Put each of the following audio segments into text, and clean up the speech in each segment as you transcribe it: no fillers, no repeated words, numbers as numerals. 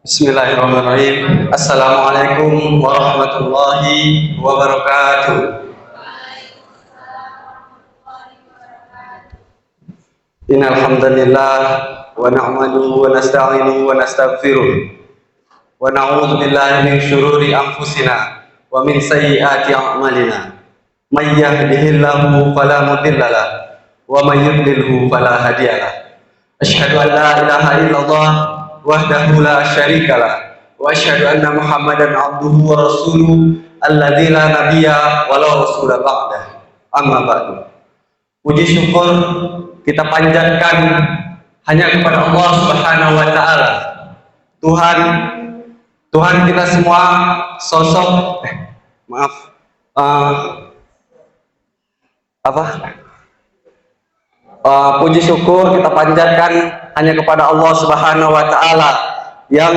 Bismillahirrahmanirrahim. Assalamualaikum warahmatullahi wabarakatuh. Innal hamdalillah wa nahmaduhu wa nasta'inuhu wa nastaghfiruh wa na'udzu billahi min syururi anfusina wa min sayyiati a'malina. May yahdihillahu fala mudilla lahu wa may yudlilhu fala hadiyalah. Asyhadu an la ilaha illallah wahdahu la syarikalah wa asyhadu anna Muhammadan abduhu wa rasuluhu alladzi la nabiyya wa la rasula ba'dah. Amma ba'du. Puji syukur kita panjatkan hanya kepada Allah Subhanahu wa taala. Tuhan Tuhan kita semua, sosok puji syukur kita panjatkan hanya kepada Allah Subhanahu wa taala yang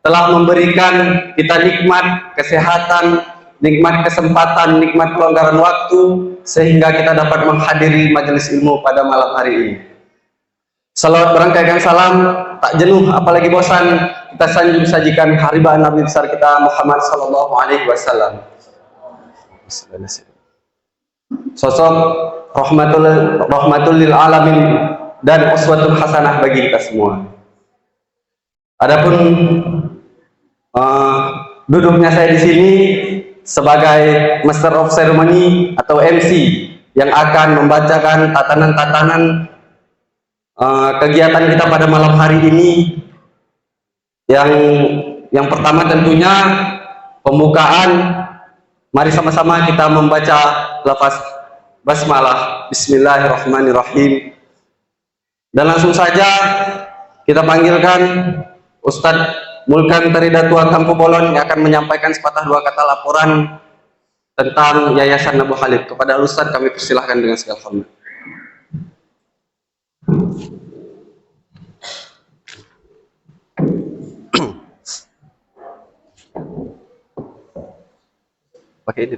telah memberikan kita nikmat kesehatan, nikmat kesempatan, nikmat kelonggaran waktu sehingga kita dapat menghadiri majelis ilmu pada malam hari ini. Salawat berangkaikan salam tak jenuh apalagi bosan kita sanjung sajikan haribaan Nabi besar kita Muhammad sallallahu alaihi wasallam. Sosok rahmatul lil alamin dan uswatun hasanah bagi kita semua. Adapun duduknya saya di sini sebagai Master of Ceremony atau MC yang akan membacakan tatanan-tatanan kegiatan kita pada malam hari ini. Yang pertama tentunya pembukaan. Mari sama-sama kita membaca lafaz basmalah. Bismillahirrahmanirrahim. Dan langsung saja kita panggilkan Ustadz Mulkan Teridatua Kampu Bolon yang akan menyampaikan sepatah dua kata laporan tentang Yayasan Abu Khalid. Kepada Ustadz kami persilahkan dengan segala hormat. Pakai ini.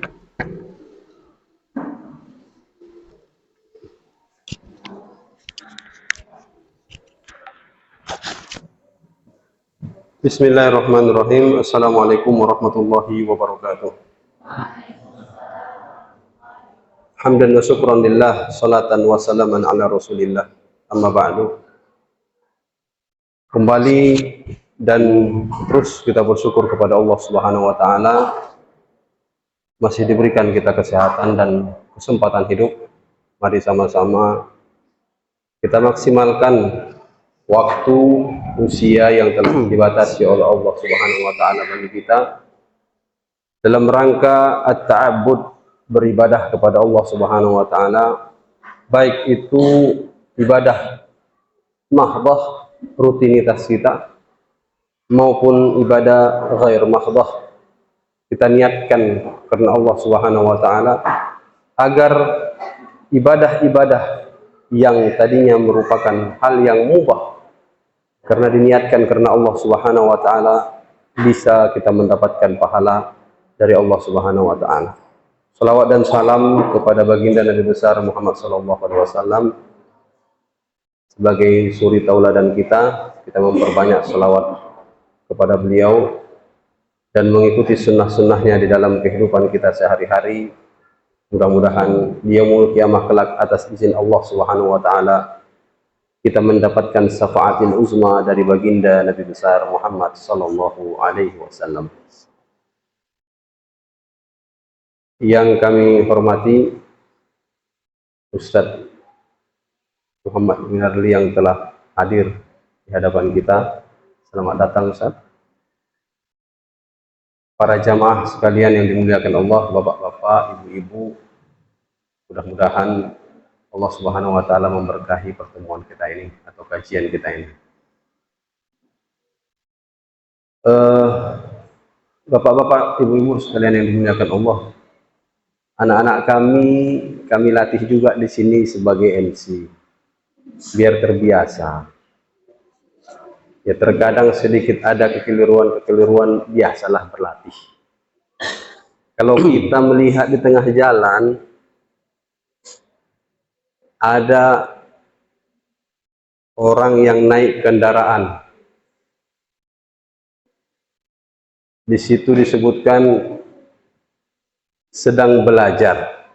Bismillahirrahmanirrahim. Assalamualaikum warahmatullahi wabarakatuh. Hamdan wa syukran lillah, salatan wa salaman ala rasulillah. Amma ba'du. Kembali dan terus kita bersyukur kepada Allah Subhanahu wa taala masih diberikan kita kesehatan dan kesempatan hidup. Mari sama-sama kita maksimalkan waktu, usia yang telah dibatasi oleh Allah Subhanahu wa taala bagi kita dalam rangka at-ta'abbud, beribadah kepada Allah Subhanahu wa taala, baik itu ibadah mahdhah, rutinitas kita, maupun ibadah ghair mahdhah. Kita niatkan karena Allah Subhanahu wa taala agar ibadah-ibadah yang tadinya merupakan hal yang mubah karena diniatkan karena Allah Subhanahu wa taala bisa kita mendapatkan pahala dari Allah Subhanahu wa taala. Salawat dan salam kepada baginda Nabi besar Muhammad sallallahu alaihi wasallam sebagai suri tauladan kita memperbanyak salawat kepada beliau dan mengikuti sunnah-sunnahnya di dalam kehidupan kita sehari-hari. Mudah-mudahan di yaumul kiamah kelak atas izin Allah Subhanahu wa taala kita mendapatkan syafaatil uzma dari baginda Nabi besar Muhammad sallallahu alaihi wasallam. Yang kami hormati Ustadz Muhammad Minarli yang telah hadir di hadapan kita. Selamat datang Ustadz. Para jamaah sekalian yang dimuliakan Allah, bapak-bapak, ibu-ibu, mudah-mudahan Allah Subhanahu wa taala memberkahi pertemuan kita ini atau kajian kita ini. Bapak-bapak, ibu-ibu sekalian yang dimuliakan Allah, anak-anak kami latih juga di sini sebagai MC, biar terbiasa. Ya terkadang sedikit ada kekeliruan, biasalah berlatih. Kalau kita melihat di tengah jalan ada orang yang naik kendaraan Di situ disebutkan sedang belajar.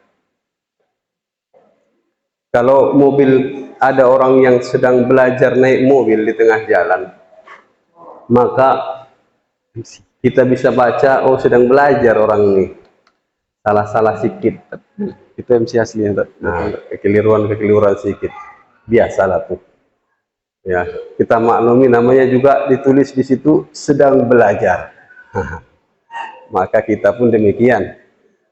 Kalau mobil, ada orang yang sedang belajar naik mobil di tengah jalan, maka kita bisa baca, oh sedang belajar orang ini. Salah-salah sedikit, Itu MC aslinya, Pak. nah, kekeliruan sedikit, biasalah tuh. Ya, kita maklumi namanya juga ditulis di situ sedang belajar. Maka kita pun demikian.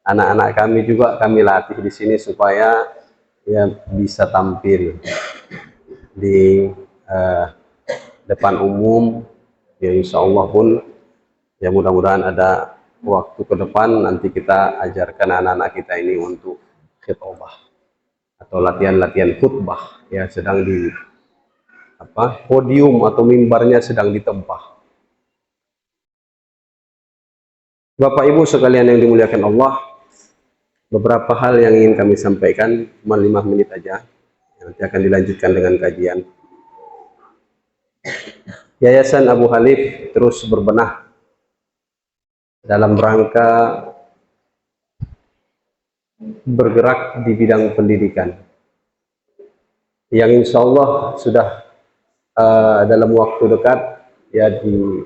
Anak-anak kami juga kami latih di sini supaya ya bisa tampil di depan umum. Ya insya Allah pun ya mudah-mudahan ada waktu ke depan nanti kita ajarkan anak-anak kita ini untuk khutbah atau latihan-latihan khutbah ya, sedang di podium atau mimbarnya sedang ditempah. Bapak Ibu sekalian yang dimuliakan Allah, beberapa hal yang ingin kami sampaikan, cuma 5 menit aja, nanti akan dilanjutkan dengan kajian. Yayasan Abu Hanif terus berbenah dalam rangka bergerak di bidang pendidikan, yang insya Allah sudah dalam waktu dekat ya di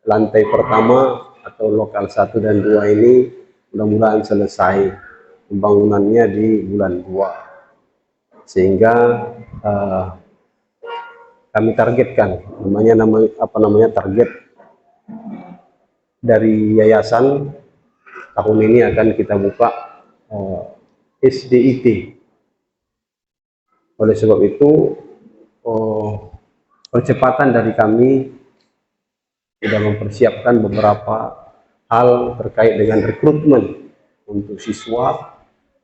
lantai pertama atau lokal 1 dan 2 ini mudah-mudahan selesai pembangunannya di bulan 2, sehingga kami targetkan target dari yayasan tahun ini akan kita buka SDIT. Oleh sebab itu percepatan dari kami sudah mempersiapkan beberapa hal terkait dengan rekrutmen untuk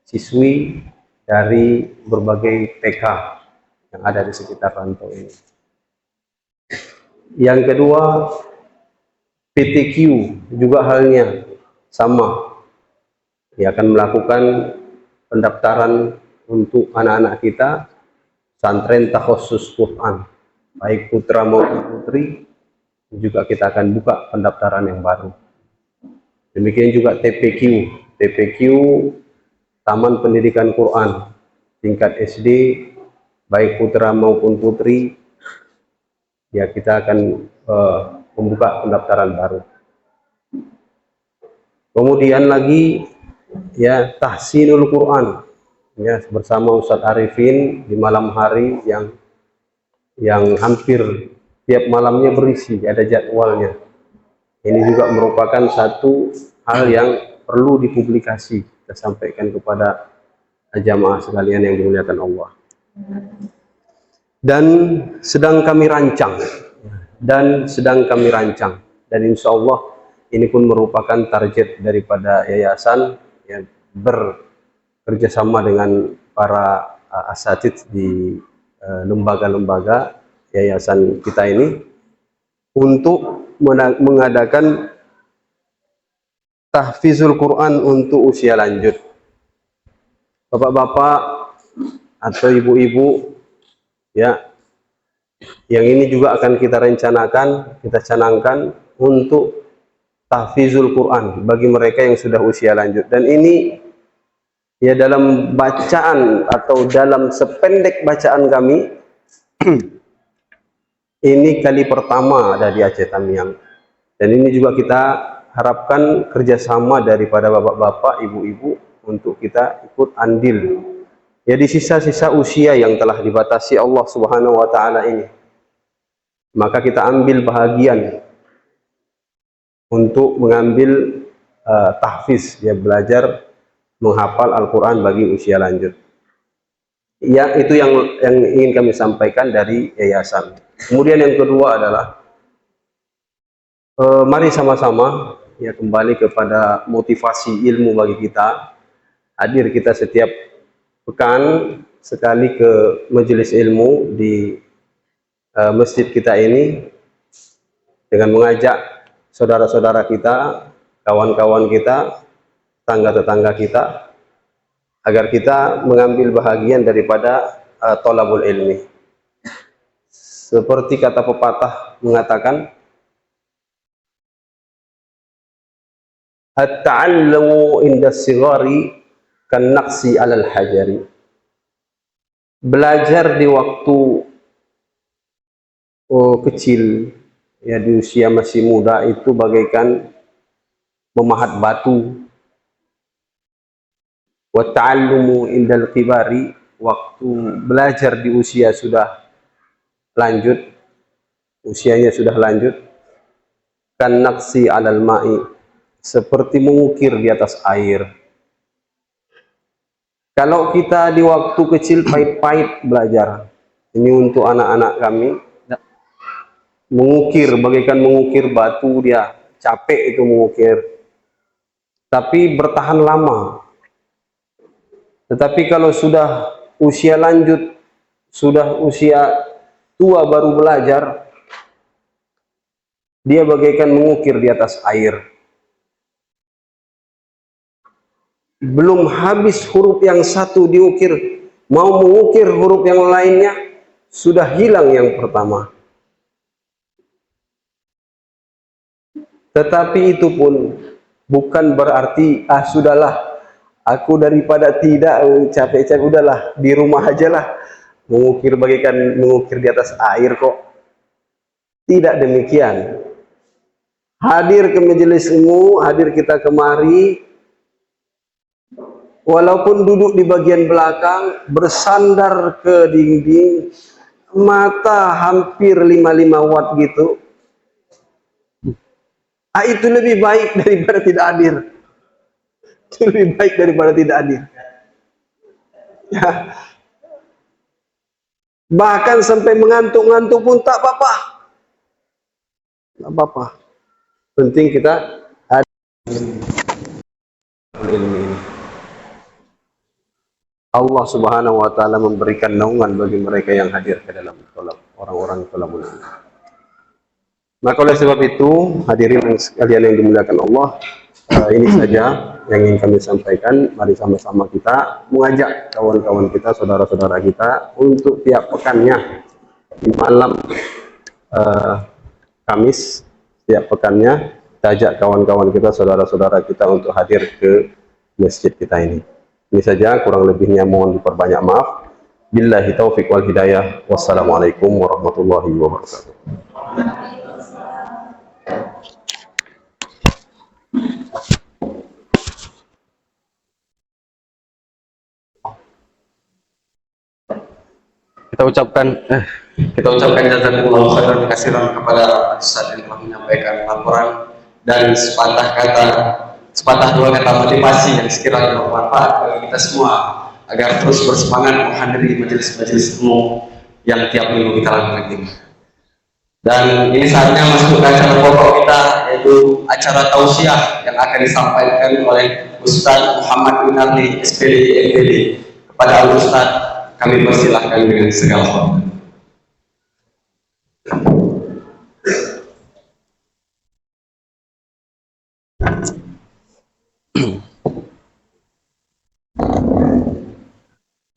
siswi dari berbagai TK yang ada di sekitar rantau ini. Yang kedua, PTQ juga halnya sama, dia akan melakukan pendaftaran untuk anak-anak kita santren takhusus Quran, baik putra maupun putri, juga kita akan buka pendaftaran yang baru. Demikian juga TPQ Taman Pendidikan Quran tingkat SD, baik putra maupun putri, ya kita akan membuka pendaftaran baru. Kemudian lagi ya tahsinul Quran ya bersama Ustadz Arifin di malam hari yang hampir tiap malamnya berisi, ada jadwalnya. Ini juga merupakan satu hal yang perlu dipublikasi, kita sampaikan kepada jamaah sekalian yang dimuliakan Allah. Dan sedang kami rancang, dan insya Allah ini pun merupakan target daripada yayasan yang bekerjasama dengan para asatidz di lembaga-lembaga yayasan kita ini untuk mengadakan tahfizul Quran untuk usia lanjut. Bapak-bapak atau ibu-ibu ya, yang ini juga akan kita rencanakan, kita canangkan untuk tahfizul Quran bagi mereka yang sudah usia lanjut. Dan ini ya dalam bacaan atau dalam sependek bacaan kami ini kali pertama ada di Aceh Tamiang, dan ini juga kita harapkan kerjasama daripada bapak-bapak, ibu-ibu untuk kita ikut andil ya di sisa-sisa usia yang telah dibatasi Allah Subhanahu wa Ta'ala ini. Maka kita ambil bahagian untuk mengambil tahfiz, ya belajar menghafal Al-Quran bagi usia lanjut. Ya, itu yang ingin kami sampaikan dari yayasan. Kemudian yang kedua adalah mari sama-sama ya kembali kepada motivasi ilmu bagi kita. Hadir kita setiap pekan sekali ke majelis ilmu di masjid kita ini dengan mengajak saudara-saudara kita, kawan-kawan kita, tetangga-tetangga kita, agar kita mengambil bahagian daripada thalabul ilmi. Seperti kata pepatah mengatakan, At-ta'allamu inda sigari kan naqsi 'alal hajari. Belajar di waktu kecil, ya di usia masih muda itu bagaikan memahat batu. Wa ta'allumu indal kibari, waktu belajar di usia sudah lanjut, usianya sudah lanjut, kan naqsi 'alal ma'i, seperti mengukir di atas air. Kalau kita di waktu kecil pahit-pahit belajar, ini untuk anak-anak kami, mengukir bagaikan mengukir batu, dia capek itu mengukir, tapi bertahan lama. Tetapi kalau sudah usia lanjut, sudah usia tua baru belajar, dia bagaikan mengukir di atas air. Belum habis huruf yang satu diukir, mau mengukir huruf yang lainnya, sudah hilang yang pertama. Tetapi itu pun bukan berarti, sudahlah, aku daripada tidak capek-capek, udahlah di rumah aja lah, mengukir bagaikan mengukir di atas air kok. Tidak demikian. Hadir ke majelis ilmu, hadir kita kemari, walaupun duduk di bagian belakang, bersandar ke dinding, mata hampir 55 watt gitu, itu lebih baik daripada tidak hadir. Itu lebih baik daripada tidak hadir. Ya. Bahkan sampai mengantuk-ngantuk pun tak apa-apa. Tak apa-apa. Penting kita hadir ilmu ini. Allah Subhanahu wa taala memberikan naungan bagi mereka yang hadir ke dalam tolak, orang-orang tolabul ilmi. Maka oleh sebab itu, hadirin sekalian yang dimuliakan Allah, ini saja yang ingin kami sampaikan. Mari sama-sama kita mengajak kawan-kawan kita, saudara-saudara kita, untuk tiap pekannya di malam Kamis, tiap pekannya kita ajak kawan-kawan kita, saudara-saudara kita untuk hadir ke masjid kita ini. Ini saja, kurang lebihnya mohon diperbanyak maaf. Billahi taufiq wal hidayah. Wassalamualaikum warahmatullahi wabarakatuh. Kita ucapkan jazakumullah khairan katsiran kepada Ustaz yang telah menyampaikan laporan dan sepatah dua kata motivasi yang sekiranya bermanfaat bagi kita semua agar terus bersemangat menghadiri majelis-majelis ilmu yang tiap minggu kita lakukan ini. Dan ini saatnya masuk ke acara pokok kita, yaitu acara tausiah yang akan disampaikan oleh Ustaz Muhammad Winardi, SPD, MPD. Kepada Al-Ustaz kami persilahkan dengan segala hormat.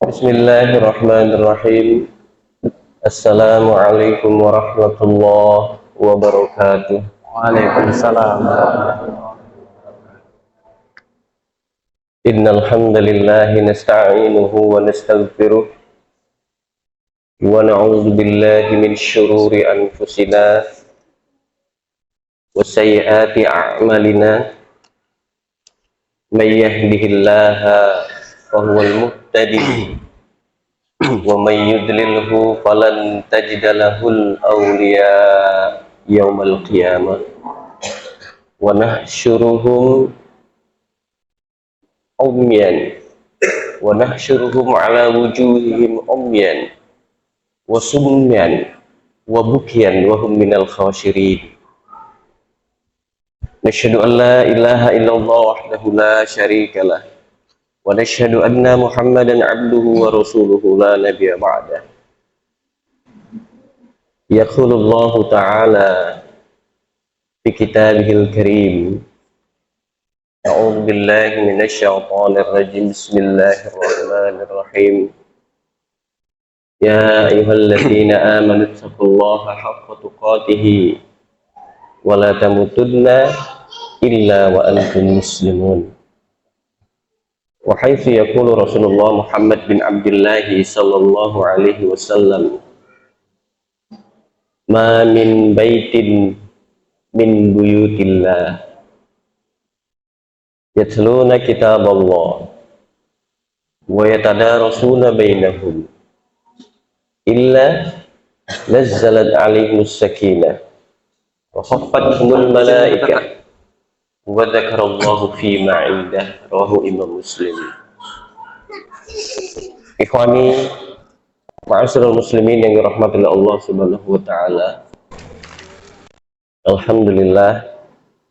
Bismillahirrahmanirrahim. Assalamualaikum warahmatullahi wabarakatuh. Waalaikumsalam. Innal hamdalillah nasta'inuhu wa nastaghfiruh wa na'udzu billahi min syururi anfusina wa sayyiati a'malina. May yahdihillahu fahuwal muhtadi wa may yudlilhu falan tajida lahul awliya yaumal qiyamah. Wa nahsyuruhum umyan wa nahsyuruhum ala wujuhihim umyan wa sumyan wa bukyan wa hum minal khashirin. Nashhadu an la ilaha illallah wahdahu la syarika lah wa nashhadu anna Muhammadan abduhu wa rasuluhu la nabiyya ba'dah. Yaqulullahu ta'ala fi kitabihil karim. A'udzu billahi minasy syaithanir rajim. Bismillahirrahmanirrahim. Ya ayyuhalladzina amanu taqullaha haqqa tuqatih wa la tamutunna إلا وأنتم مسلمون. وحيث يقول رسول الله محمد بن عبد الله صلى الله عليه وسلم ما من بيت من بيوت الله يتلون كتاب الله ويتدارسون بينهم إلا نزلت عليهم السكينة وخفتهم الملائكة وذكر الله فيما عنده. رواه Imam Muslim. Ikhwani ma'asyiral muslimin yang dirahmati Allah Subhanahu wa taala. Alhamdulillah,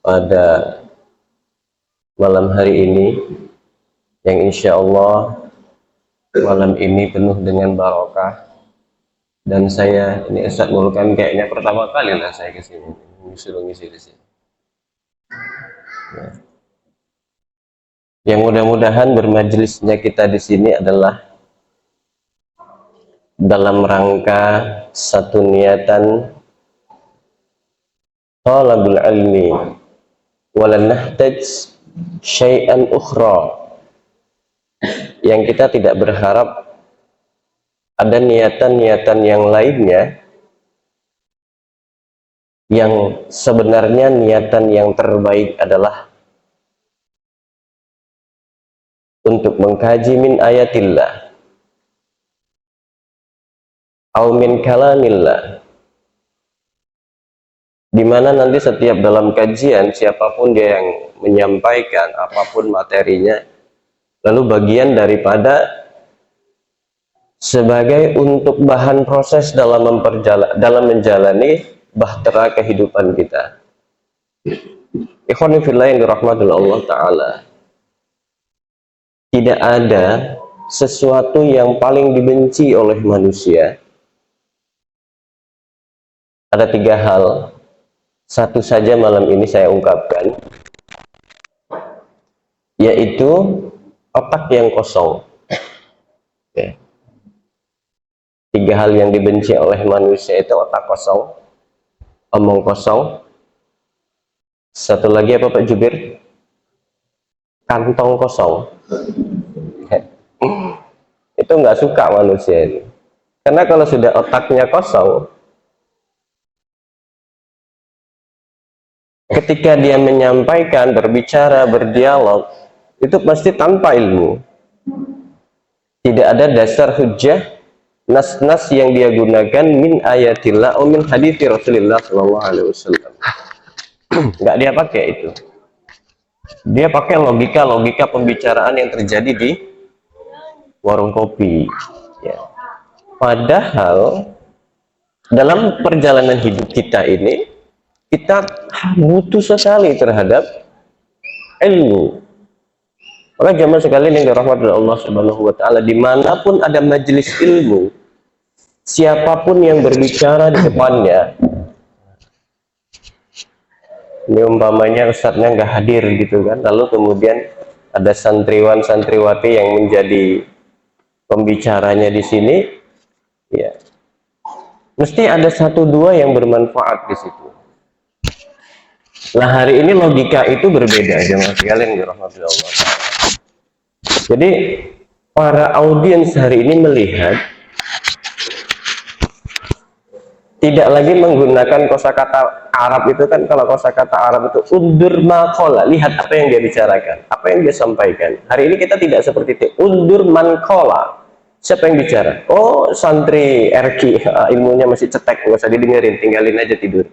pada malam hari ini yang insya Allah malam ini penuh dengan barokah, dan saya ini Ustaz Mulkan kayaknya pertama kali lah saya kesini ngisi di sini. Ya. Yang mudah-mudahan bermajelisnya kita di sini adalah dalam rangka satu niatan talabul ilmi walan nahtaj syai'an ukhra, yang kita tidak berharap ada niatan-niatan yang lainnya yang sebenarnya niatan yang terbaik adalah untuk mengkaji min ayatillah au min kalamillah, dimana nanti setiap dalam kajian siapapun dia yang menyampaikan apapun materinya, lalu bagian daripada sebagai untuk bahan proses dalam menjalani bahtera kehidupan kita. Ikhwani fillah yang dirahmati Allah Ta'ala, tidak ada sesuatu yang paling dibenci oleh manusia. Ada 3 hal, satu saja malam ini saya ungkapkan, yaitu otak yang kosong. Oke. 3 hal yang dibenci oleh manusia itu otak kosong, omong kosong, satu lagi apa Pak Jubir? Kantong kosong. Itu nggak suka manusia ini, karena kalau sudah otaknya kosong, ketika dia menyampaikan, berbicara, berdialog, itu pasti tanpa ilmu. Tidak ada dasar hujjah, nas-nas yang dia gunakan min ayatillah atau min hadithi Rasulullah SAW. Nggak dia pakai itu. Dia pakai logika-logika pembicaraan yang terjadi di warung kopi. Ya. Padahal dalam perjalanan hidup kita ini, kita butuh sekali terhadap ilmu. Maka jamaah sekalian yang dirahmati Allah Subhanahu wa taala, dimanapun ada majelis ilmu, siapapun yang berbicara di depannya, ini umpamanya ustadznya nggak hadir gitu kan, lalu kemudian ada santriwan santriwati yang menjadi pembicaranya di sini, ya mesti ada 1-2 yang bermanfaat di situ. Nah, hari ini logika itu berbeda jemaah sekalian dirahmati Allah. Jadi para audiens hari ini melihat tidak lagi menggunakan kosakata Arab itu kan, kalau kosakata Arab itu undur maqala, lihat apa yang dia bicarakan, apa yang dia sampaikan. Hari ini kita tidak seperti itu. Undur manqala, siapa yang bicara? Oh, santri RQ, ilmunya masih cetek, nggak usah didengerin, tinggalin aja tidur.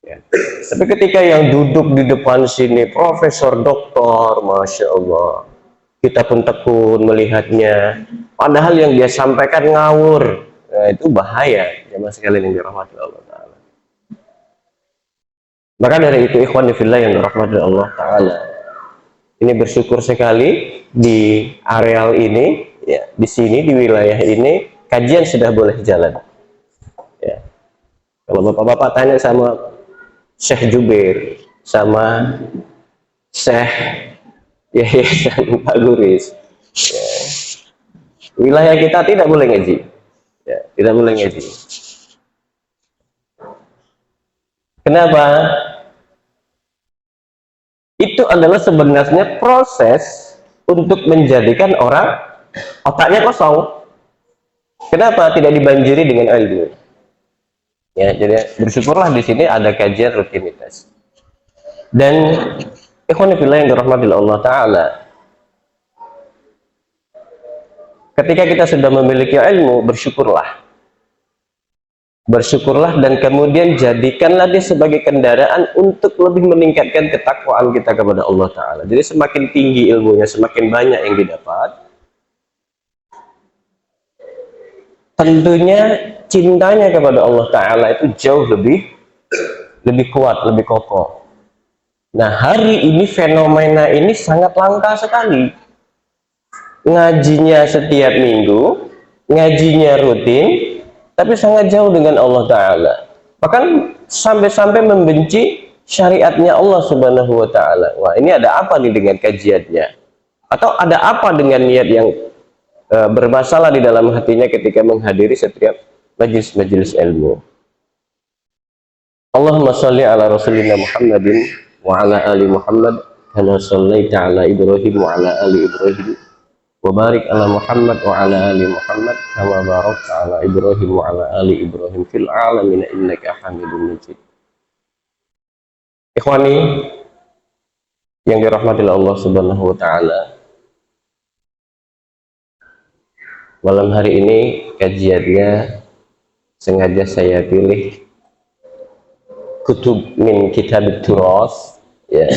Ya. Tapi ketika yang duduk di depan sini profesor, doktor, masya Allah, kita pun tekun melihatnya, padahal yang dia sampaikan ngawur. Nah, itu bahaya jemaah sekalian yang dirahmati Allah Ta'ala. Maka dari itu ikhwan fillah yang dirahmati Allah Ta'ala, ini bersyukur sekali di areal ini, ya, di sini, di wilayah ini kajian sudah boleh jalan, ya. Kalau bapak-bapak tanya sama Syekh Jubir, sama Syekh Yayasan Pak Luris, ya, wilayah kita tidak boleh ngaji, ya, tidak boleh ngaji. Kenapa? itu adalah sebenarnya proses untuk menjadikan orang otaknya kosong. Kenapa tidak dibanjiri dengan ilmu? Ya, jadi bersyukurlah di sini ada kajian rutinitas. Dan ikhwan fillah yang dirahmati Allah Ta'ala, ketika kita sudah memiliki ilmu, bersyukurlah. Bersyukurlah dan kemudian jadikanlah dia sebagai kendaraan untuk lebih meningkatkan ketakwaan kita kepada Allah Ta'ala. Jadi semakin tinggi ilmunya, semakin banyak yang didapat, tentunya cintanya kepada Allah Ta'ala itu jauh lebih kuat, lebih kokoh. Nah, hari ini fenomena ini sangat langka sekali. Ngajinya setiap minggu, ngajinya rutin, tapi sangat jauh dengan Allah Ta'ala. Bahkan sampai-sampai membenci syariatnya Allah Subhanahu wa Ta'ala. Wah, ini ada apa nih dengan kajiannya? Atau ada apa dengan niat yang bermasalah di dalam hatinya ketika menghadiri setiap majelis-majelis ilmu? Allahumma sholli ala rasulina Muhammadin wa ala ali Muhammad kama shallaita ala Ibrahim wa ala ali Ibrahim wa barik ala Muhammad wa ala ali Muhammad kama barakta ala Ibrahim wa ala ali Ibrahim fil alamin innaka Hamidum Majid. Ikhwani yang dirahmati Allah Subhanahu wa Ta'ala, malam hari ini kajiannya sengaja saya pilih kutub min kitab turas, ya.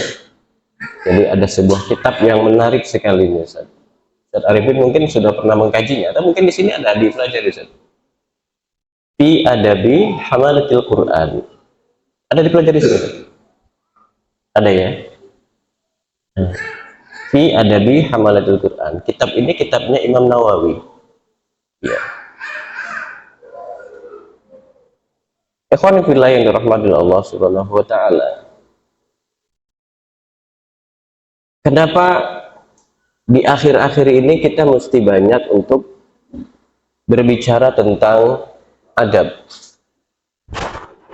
Jadi ada sebuah kitab yang menarik sekali nih, Ustaz. Ustaz Arifin mungkin sudah pernah mengkajinya, atau mungkin di sini ada dipelajari, Ustaz. Fi adabi hamalatil Quran. Ada dipelajari sini, Ustaz? Ada ya? Fi adabi hamalatil Quran. Kitab ini kitabnya Imam Nawawi. Ya. Ikhwan fillah yang dirahmati Allah Subhanahu wa Ta'ala. Kenapa di akhir-akhir ini kita mesti banyak untuk berbicara tentang adab?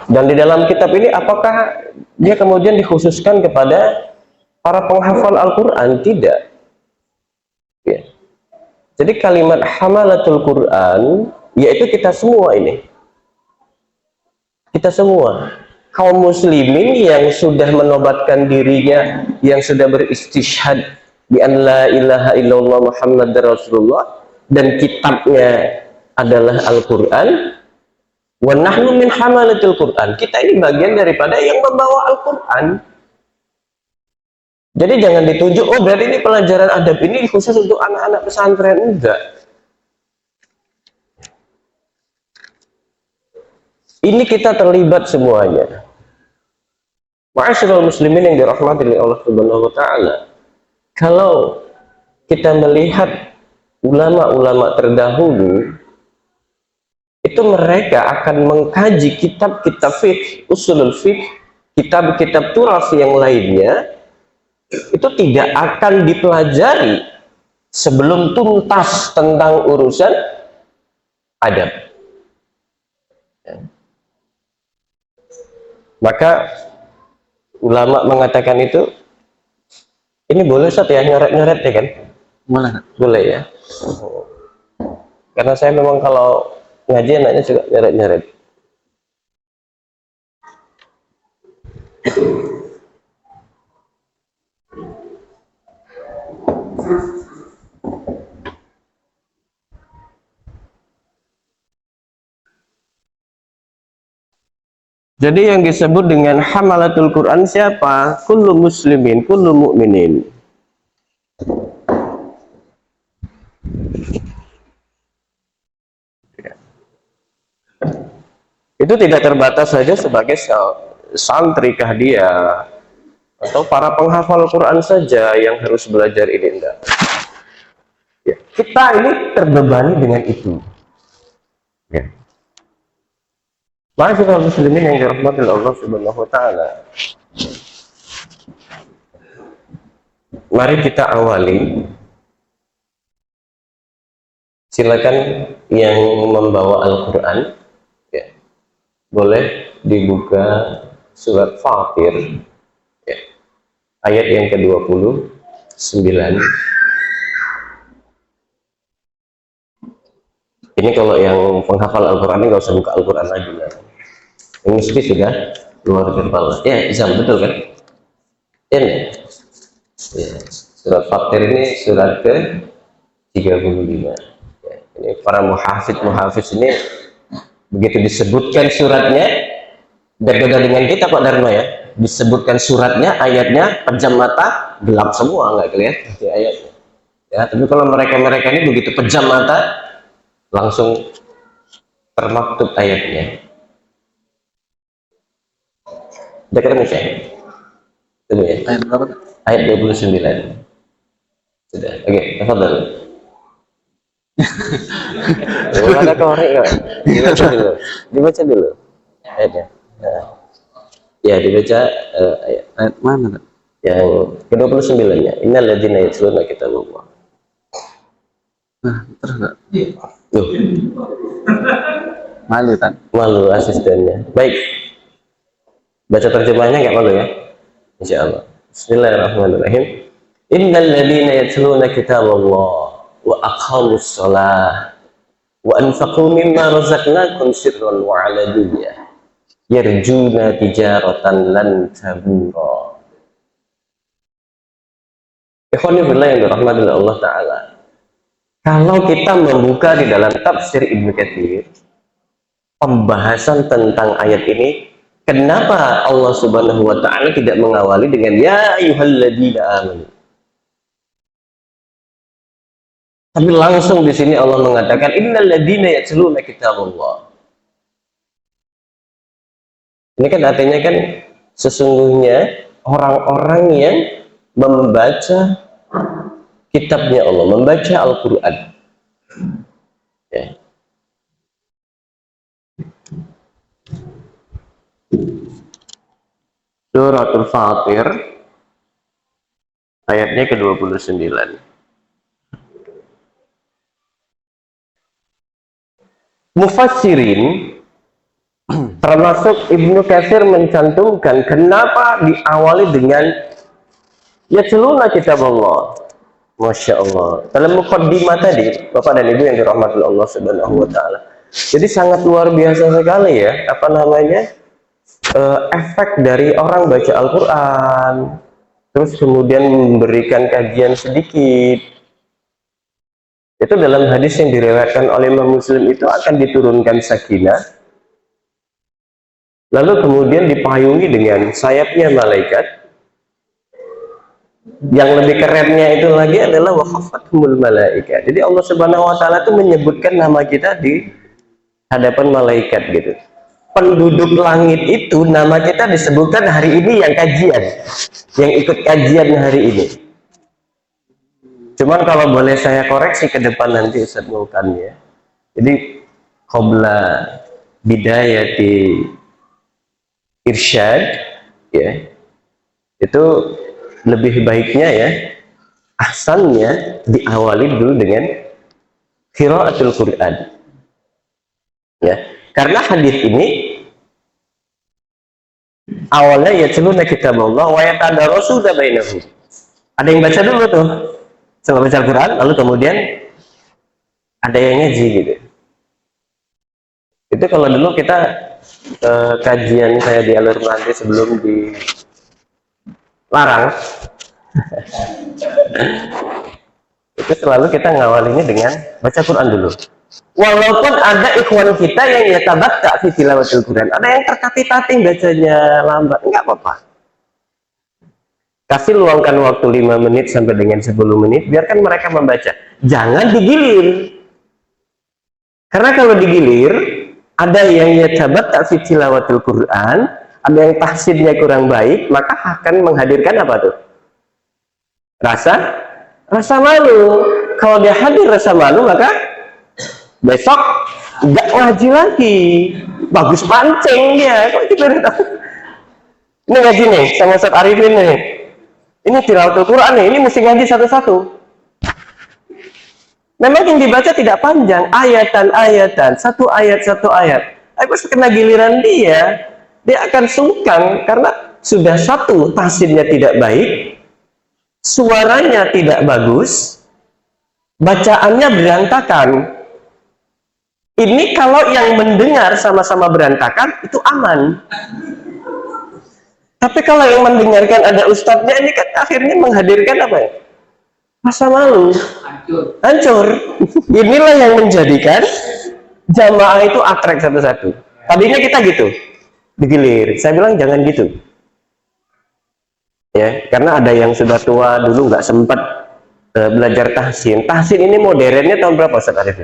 Dan di dalam kitab ini apakah dia kemudian dikhususkan kepada para penghafal Al-Quran? Tidak. Ya. Jadi kalimat hamalatul Quran yaitu kita semua ini. Kita semua kaum muslimin yang sudah menobatkan dirinya, yang sudah beristishhad bi an la ilaha illallah Muhammadar Rasulullah, dan kitabnya adalah Al-Quran. Wa nahnu min hamalatil Quran. Kita ini bagian daripada yang membawa Al-Quran. Jadi jangan ditunjuk, oh berarti ini pelajaran adab ini khusus untuk anak-anak pesantren. Enggak. Ini kita terlibat semuanya. Ma'asyiral muslimin yang dirahmati oleh Allah Subhanahu wa Ta'ala. Kalau kita melihat ulama-ulama terdahulu, itu mereka akan mengkaji kitab-kitab fiqh, usulul fiqh, kitab-kitab turas yang lainnya, itu tidak akan dipelajari sebelum tuntas tentang urusan adab. Maka ulama mengatakan itu, ini boleh Ustaz ya, nyoret-nyoret ya kan? Boleh ya. Karena saya memang kalau ngaji anaknya juga nyoret-nyoret. Jadi yang disebut dengan hamalatul Quran siapa? Kullu muslimin, kullu mu'minin. Itu tidak terbatas saja sebagai santrikah dia atau para penghafal Quran saja yang harus belajar ini, enggak. Ya, kita ini terbebani dengan itu. Ya. Ma'asyiral muslimin yang dirahmati Allah Subhanahu wa Ta'ala. Mari kita awali. Silakan yang membawa Al-Quran, ya, boleh dibuka surat Fatir, ya, ayat yang ke-29. Ini kalau yang penghafal Al-Quran ini nggak usah buka Al-Quran lagi lah. Ini mesti sudah luar kepala. Ya, bisa betul kan? Ini. Ya. Surat Fatir ini surat ke-35. Ya, ini para muhafidz ini begitu disebutkan suratnya, berbeda dengan kita Pak Dharma ya. Disebutkan suratnya, ayatnya, pejam mata, gelap semua, nggak kelihatan di ayatnya. Ya, tapi kalau mereka ini begitu pejam mata, langsung termaktub ayatnya. Udah ketemu saya? Tunggu ya. Ayat berapa? Ayat 29. Sudah. Oke, tafadhal. Ada korek kan? Dibaca dulu ayatnya. Nah. Ya, dibaca Ayat mana? yang ke-29-nya. Innal ladzina yatluna kitaballah. Nah, terus nggak? Tuh, Malu kan? malu asistennya. Baik. Baca terjemahnya nggak malu ya? Insyaallah. Bismillahirrahmanirrahim. Innal ladzina yatluna kitaballah wa aqamus shalah wa anfaqu mimma razaqnakum sirran wa 'alaniyah yarjuna tijaratan lan tabura. Ikhwani fillah yang dirahmati Allah Ta'ala, kalau kita membuka di dalam tafsir Ibnu Katsir pembahasan tentang ayat ini, kenapa Allah Subhanahu wa Ta'ala tidak mengawali dengan ya ayyuhalladzina amanu, tapi langsung di sini Allah mengatakan innal ladzina yatluna kitaballah. Ini kan artinya kan sesungguhnya orang-orang yang membaca kitabnya Allah, membaca Al-Quran. Ya. Suratul Fatir ayatnya ke-29. Mufassirin termasuk Ibnu Katsir mencantumkan kenapa diawali dengan yatluna kitaballah. Masya Allah. Dalam muqaddimah tadi, Bapak dan Ibu yang dirahmati Allah Subhanahu wa Ta'ala, jadi sangat luar biasa sekali ya, apa namanya, efek dari orang baca Al-Quran, terus kemudian memberikan kajian sedikit. Itu dalam hadis yang diriwayatkan oleh Imam Muslim itu akan diturunkan sakinah, lalu kemudian dipayungi dengan sayapnya malaikat. Yang lebih kerennya itu lagi adalah wakhafathumul malaikat. Jadi Allah Subhanahu wa Ta'ala itu menyebutkan nama kita di hadapan malaikat gitu. Penduduk langit itu nama kita disebutkan hari ini yang kajian, yang ikut kajian hari ini. Cuman kalau boleh saya koreksi ke depan nanti Ustaz Mulkan ya. Jadi qabla bidayati irsyad ya, itu lebih baiknya ya, ahsannya diawali dulu dengan qiraatul Quran ya, karena hadis ini awalnya yatluna kitaballah wa yatadarasuna bainahum. Ada yang baca dulu tuh setelah baca Al-Quran, lalu kemudian ada yang ngaji gitu. Itu kalau dulu kita kajian saya di Alur Melanti sebelum dilarang itu selalu kita ngawalinya dengan baca Quran dulu. Walaupun ada ikhwan kita yang yatabatta fi tilawatil Quran, ada yang tertatih-tatih bacanya lambat, enggak apa-apa. Kasih luangkan waktu 5 menit sampai dengan 10 menit, biarkan mereka membaca. Jangan digilir. Karena kalau digilir, ada yang yatabatta fi tilawatil Quran, ada yang tahsinnya kurang baik, maka akan menghadirkan apa tuh? Rasa malu. Kalau dia hadir rasa malu, maka besok nggak ngaji lagi. Bagus pancing dia. Kok gitu? Ini ngaji nih sama Ustaz Arifin nih. Ini tilawatul Quran nih. Ini mesti ngaji satu-satu. Memang yang dibaca tidak panjang, ayatan, satu ayat. Tapi pas kena giliran dia akan sungkan karena sudah satu, tahsinnya tidak baik, suaranya tidak bagus, bacaannya berantakan. Ini kalau yang mendengar sama-sama berantakan, itu aman. Tapi kalau yang mendengarkan ada ustadznya, ini kan akhirnya menghadirkan apa ya? Rasa malu. Hancur. Inilah yang menjadikan jamaah itu atrek satu-satu. Tadinya kita gitu, digilir. Saya bilang jangan gitu. Ya, karena ada yang sudah tua dulu nggak sempat belajar tahsin. Tahsin ini modernnya tahun berapa Ustaz Arif?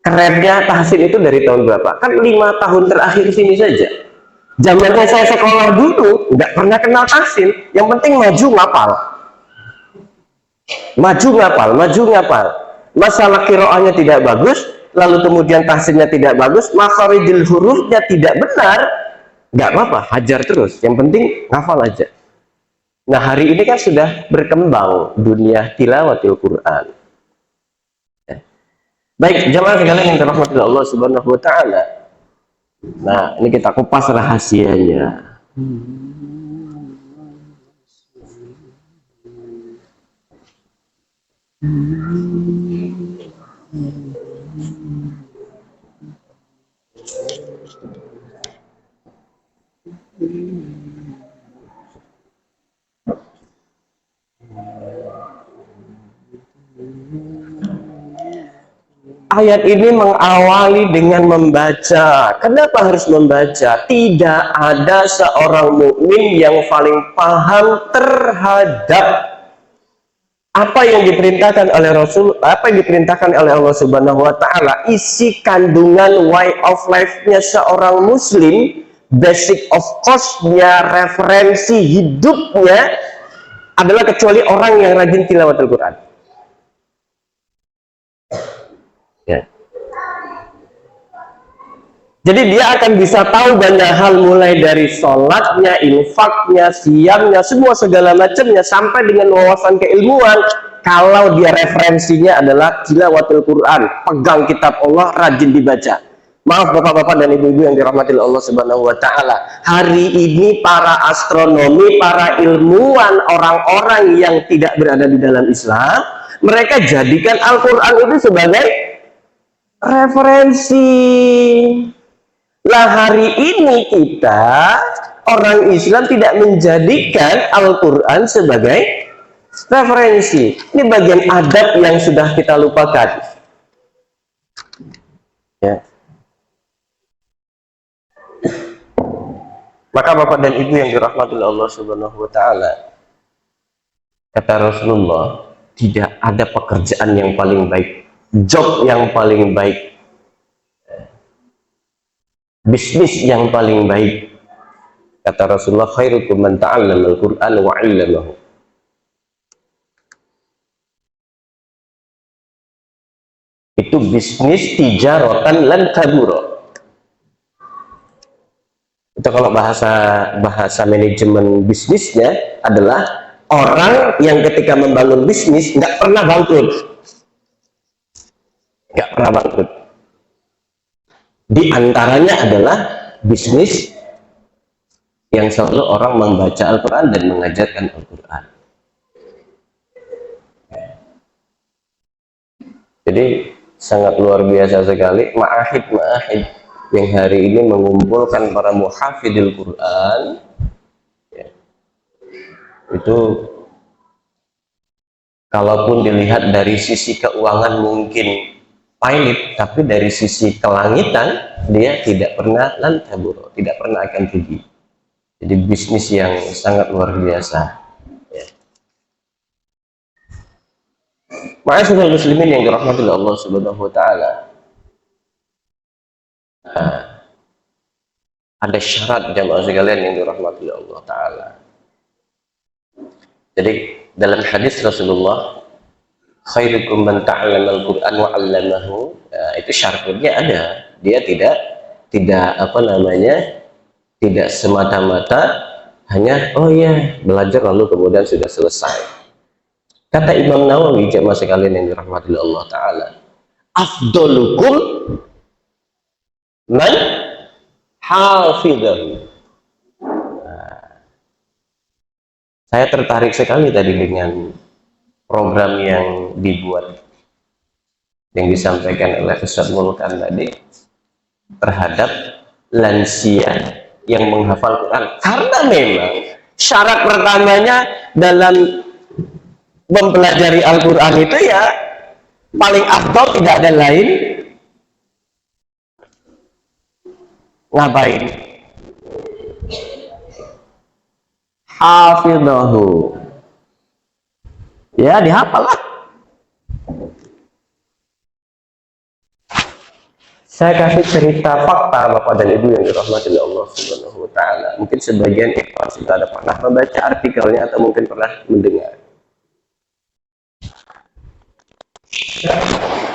Kerennya tahsin itu dari tahun berapa? Kan 5 tahun terakhir sini saja. Zamannya saya sekolah dulu nggak pernah kenal tahsin. Yang penting maju ngapal. Maju ngapal. Masalah kiroahnya tidak bagus, lalu kemudian tahsinnya tidak bagus, makharijul hurufnya tidak benar, nggak apa-apa, hajar terus. Yang penting ngafal aja. Nah, hari ini kan sudah berkembang dunia tilawatil Quran. Baik, jamaah sekalian yang dirahmati Allah Subhanahu wa taala. Nah, ini kita kupas rahasianya. Ayat ini mengawali dengan membaca. Kenapa harus membaca? Tidak ada seorang mukmin yang paling paham terhadap apa yang diperintahkan oleh Rasul, apa yang diperintahkan oleh Allah Subhanahu wa taala, isi kandungan way of life-nya seorang muslim, basic of course-nya, referensi hidupnya adalah kecuali orang yang rajin tilawatul Quran. Ya. Jadi dia akan bisa tahu banyak hal, mulai dari sholatnya, infaknya, siamnya, semua segala macamnya, sampai dengan wawasan keilmuan. Kalau dia referensinya adalah tilawatul Quran, pegang kitab Allah, rajin dibaca. Maaf bapak-bapak dan ibu-ibu yang dirahmati Allah Subhanahu wa taala. Hari ini para astronomi, para ilmuwan, orang-orang yang tidak berada di dalam Islam, mereka jadikan Al-Quran itu sebagai referensi. Lah hari ini kita orang Islam tidak menjadikan Al-Quran sebagai referensi. Ini bagian adab yang sudah kita lupakan. Ya. Maka bapak dan ibu yang dirahmati Allah Subhanahu wa taala, kata Rasulullah, tidak ada pekerjaan yang paling baik, job yang paling baik, bisnis yang paling baik. Kata Rasulullah, khairukum man ta'allama al-Qur'an wa 'allamahu. Itu bisnis tijaratan lan kabura. Itu kalau bahasa manajemen bisnisnya adalah orang yang ketika membangun bisnis nggak pernah bangkrut. Nggak pernah bangkrut. Di antaranya adalah bisnis yang selalu orang membaca Al-Quran dan mengajarkan Al-Quran. Jadi sangat luar biasa sekali ma'ahid yang hari ini mengumpulkan para muhafidil Quran. Ya. Itu kalaupun dilihat dari sisi keuangan mungkin pahit, tapi dari sisi kelangitan dia tidak pernah lantaburo, tidak pernah akan rugi. Jadi bisnis yang sangat luar biasa. Ya. Ma'asyiral muslimin yang dirahmati Allah Subhanahu wa taala. Ada syarat jamaah sekalian yang dirahmati Allah taala. Jadi dalam hadis Rasulullah, khairukum man ta'allama al-Qur'an wa 'allamahu, itu syaratnya ada. Dia tidak tidak semata-mata hanya oh ya belajar lalu kemudian sudah selesai. Kata Imam Nawawi, jamaah sekalian yang dirahmati Allah taala, afdalukum man hafizahu. Saya tertarik sekali tadi dengan program yang dibuat, yang disampaikan oleh Ustadz Mulkan tadi terhadap lansia yang menghafal Quran. Karena memang syarat pertamanya dalam mempelajari Al-Quran itu ya paling afdal tidak ada lain ngapain? Hafidhahu. Ya dihafal lah. Saya kasih cerita fakta Bapak dan Ibu yang dirahmati oleh Allah Subhanahu wa taala. Mungkin sebagian ikhwan sudah ada pernah membaca artikelnya atau mungkin pernah mendengar.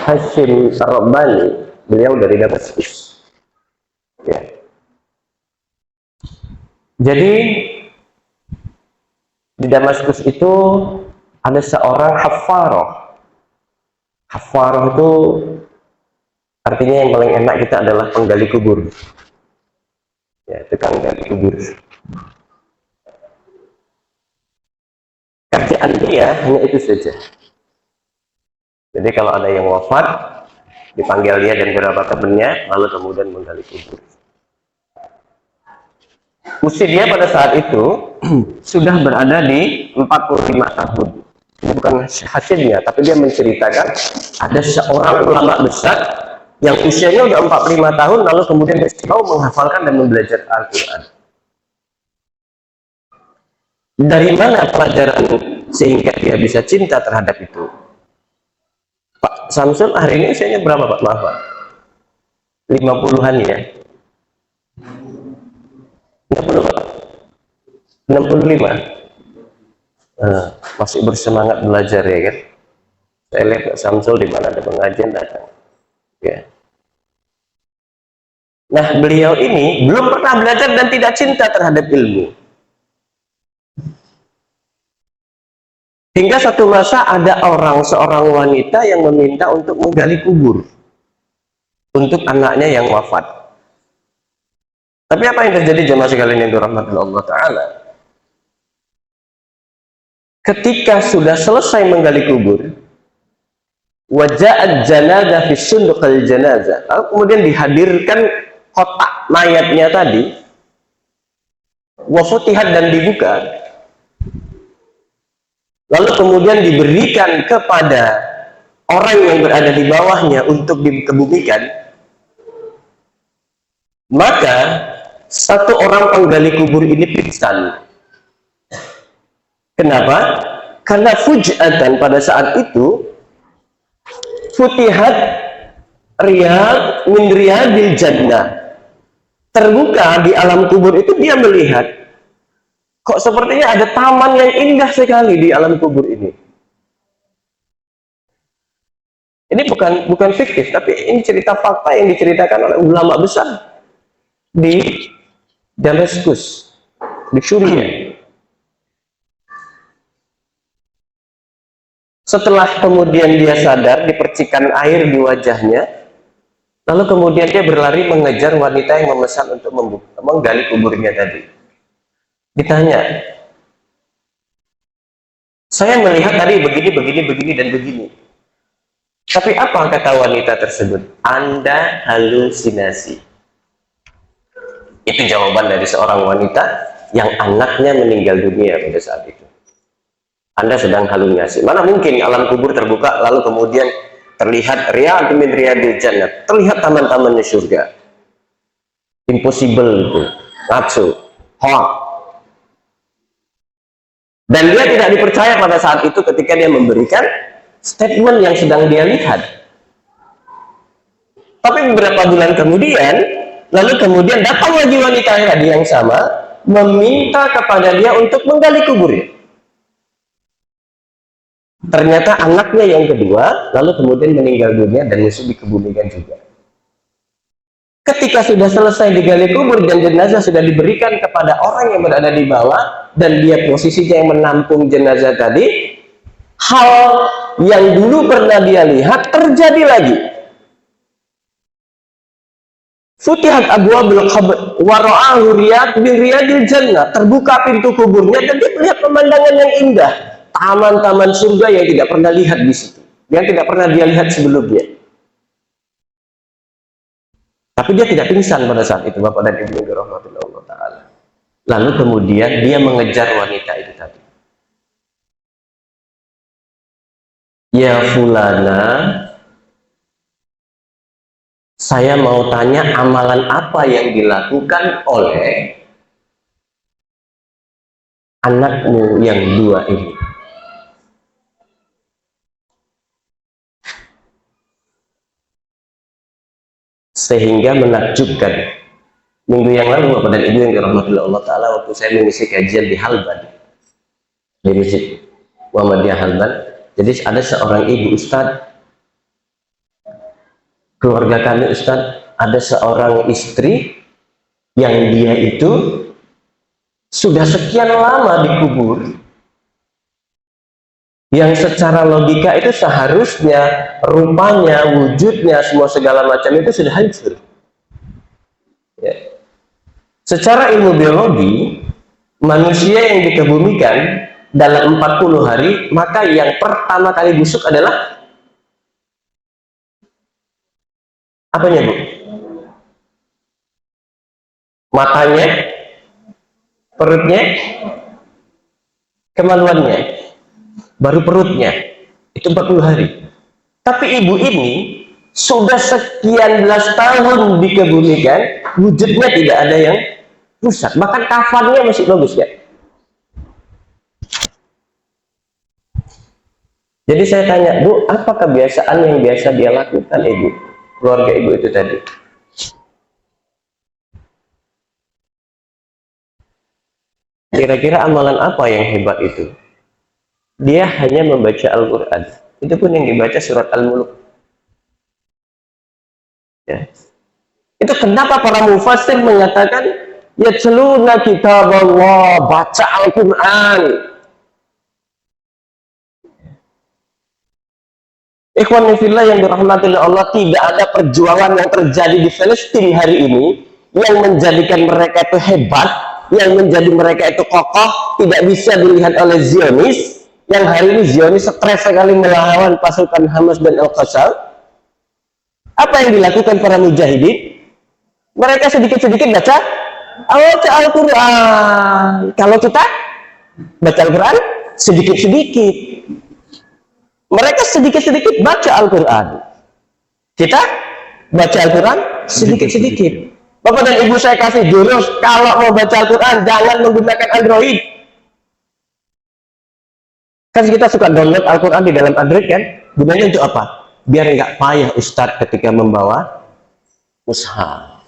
Hashim Sarabani, beliau dari Damaskus. Ya. Jadi di Damaskus itu ada seorang haffaroh. Haffaroh itu artinya yang paling enak kita adalah penggali kubur. Ya, tukang gali kubur. Kerjaan dia hanya itu saja. Jadi kalau ada yang wafat, dipanggil dia dan beberapa temannya, lalu kemudian menggali kubur. Usia dia pada saat itu sudah berada di 45 tahun. Ini bukan hasilnya, tapi dia menceritakan ada seorang ulama besar yang usianya udah 45 tahun, lalu kemudian dia mau menghafalkan dan belajar Al-Quran. Dari mana pelajaran sehingga dia bisa cinta terhadap itu? Pak Samsul hari ini usianya berapa Pak? Maaf Pak, 50-an ya? 60 Pak? 65? Masih bersemangat belajar ya kan? Saya lihat Pak Samsul di mana ada pengajian datang. Ya. Nah beliau ini belum pernah belajar dan tidak cinta terhadap ilmu. Hingga satu masa ada seorang wanita yang meminta untuk menggali kubur untuk anaknya yang wafat. Tapi apa yang terjadi jemaah sekalian yang dirahmati Allah Ta'ala? Ketika sudah selesai menggali kubur, waja'at janazah fi sunduqil janazah, lalu kemudian dihadirkan kotak mayatnya tadi, wa futihat dan dibuka, lalu kemudian diberikan kepada orang yang berada di bawahnya untuk dikebumikan, maka satu orang penggali kubur ini pingsan. Kenapa? Karena fujatan pada saat itu futihat riyad min riyadil jannah, terbuka di alam kubur itu dia melihat kok sepertinya ada taman yang indah sekali di alam kubur ini. Ini bukan fiktif, tapi ini cerita fakta yang diceritakan oleh ulama besar di Damaskus, di Suriah. Setelah kemudian dia sadar, dipercikan air di wajahnya, lalu kemudian dia berlari mengejar wanita yang memesan untuk menggali kuburnya tadi. Ditanya, saya melihat tadi begini dan begini. Tapi apa kata wanita tersebut? Anda halusinasi. Itu jawaban dari seorang wanita yang anaknya meninggal dunia pada saat itu. Anda sedang halusinasi. Mana mungkin alam kubur terbuka lalu kemudian terlihat riyad min riyadil jannah, terlihat taman-taman surga. Impossible itu, ngaco, hoax. Dan dia tidak dipercaya pada saat itu ketika dia memberikan statement yang sedang dia lihat. Tapi beberapa bulan kemudian, lalu kemudian datang lagi wanita tadi yang sama, meminta kepada dia untuk menggali kuburnya. Ternyata anaknya yang kedua, lalu kemudian meninggal dunia dan Yesus dikebumikan juga. Ketika sudah selesai digali kubur dan jenazah sudah diberikan kepada orang yang berada di bawah, dan dia posisinya yang menampung jenazah tadi, hal yang dulu pernah dia lihat terjadi lagi. Futihat abwabul qabr wa ra'ahu riyad bi riyadil jannah. Terbuka pintu kuburnya dan dia melihat pemandangan yang indah, taman-taman surga yang tidak pernah lihat di situ, yang tidak pernah dia lihat sebelumnya. Tapi dia tidak pingsan pada saat itu, Bapak dan Ibu yang dirahmati Allah Ta'ala. Lalu kemudian dia mengejar wanita itu tadi. Ya fulana, saya mau tanya amalan apa yang dilakukan oleh anakmu yang dua ini. Sehingga menakjubkan. Minggu yang lalu, Bapak dan Ibu yang dirahmati Allah Ta'ala, waktu saya mengisi kajian di Halban, di Masjid Muhammadiyah Halban, jadi ada seorang ibu Ustadz, keluarga kami Ustadz, ada seorang istri yang dia itu sudah sekian lama dikubur, yang secara logika itu seharusnya rupanya, wujudnya, semua segala macam itu sudah hancur ya. Secara ilmu biologi, manusia yang dikebumikan dalam 40 hari, maka yang pertama kali busuk adalah apanya, Bu? Matanya, perutnya, kemaluannya, baru perutnya. Itu 40 hari. Tapi ibu ini sudah sekian belas tahun dikebumikan, wujudnya tidak ada yang rusak, bahkan kafannya masih bagus ya. Jadi saya tanya, Bu, apa kebiasaan yang biasa dia lakukan ibu, keluarga ibu itu tadi? Kira-kira amalan apa yang hebat itu? Dia hanya membaca Al-Quran. Itu pun yang dibaca surat Al-Mulk. Ya. Itu kenapa para mufassir mengatakan yatluna kitab Allah, baca Al-Quran. Ikhwan fillah yang dirahmati oleh Allah, tidak ada perjuangan yang terjadi di Palestina hari ini yang menjadikan mereka itu hebat, yang menjadi mereka itu kokoh, tidak bisa dilihat oleh Zionis. Yang hari ini Zionis stres sekali melawan pasukan Hamas dan Al-Qassam. Apa yang dilakukan para mujahidin? Mereka sedikit-sedikit baca Al-Quran. Kalau kita baca Al-Quran sedikit-sedikit. Mereka sedikit-sedikit baca Al-Quran. Kita baca Al-Quran sedikit-sedikit. Bapak dan Ibu saya kasih jurus, kalau mau baca Al-Quran jangan menggunakan Android. Kan kita suka download Al-Quran di dalam Android kan? Gunanya untuk apa? Biar nggak payah Ustadz ketika membawa mushaf.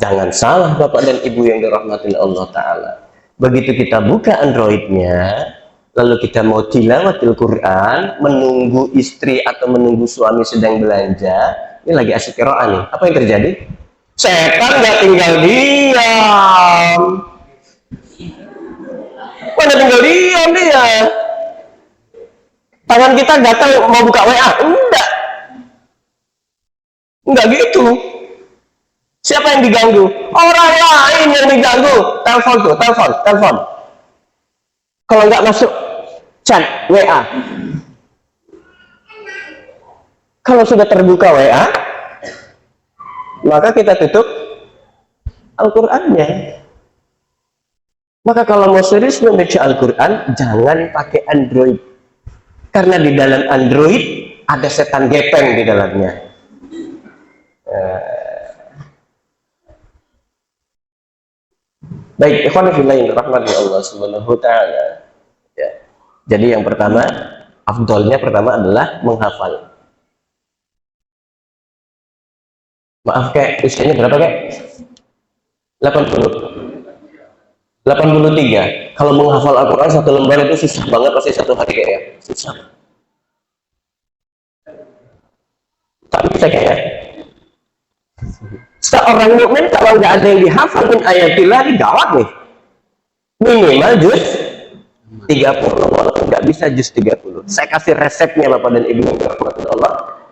Jangan salah Bapak dan Ibu yang dirahmati Allah Ta'ala. Begitu kita buka Androidnya, lalu kita mau tilawatil Quran, menunggu istri atau menunggu suami sedang belanja, ini lagi asyik qiraah nih, apa yang terjadi? Setan nggak tinggal diam. Mana tinggal diam dia? Tangan kita gatal mau buka WA? Enggak gitu. Siapa yang diganggu? Orang lain yang diganggu. Telepon tuh, telepon. Kalau nggak masuk chat WA. Kalau sudah terbuka WA, maka kita tutup Al-Qur'annya. Maka kalau mau serius membaca Al-Quran, jangan pakai Android. Karena di dalam Android ada setan gepeng di dalamnya. Baik, ikhwan fillah yang dirahmati Allah Subhanahu wa Ta'ala. Ya. Jadi yang pertama, afdolnya pertama adalah menghafal. Maaf kayak usianya berapa kayak? 83. Kalau menghafal Al-Quran satu lembar itu susah banget, pasti satu hari kayaknya. Susah. Tak bisa kayaknya. Seorang mukmin kalau nggak ada yang dihafal min ayatillah, ini gawat nih. Minimal juz 30, walaupun nggak bisa juz 30. Saya kasih resepnya Bapak dan Ibu yang dirahmati Allah.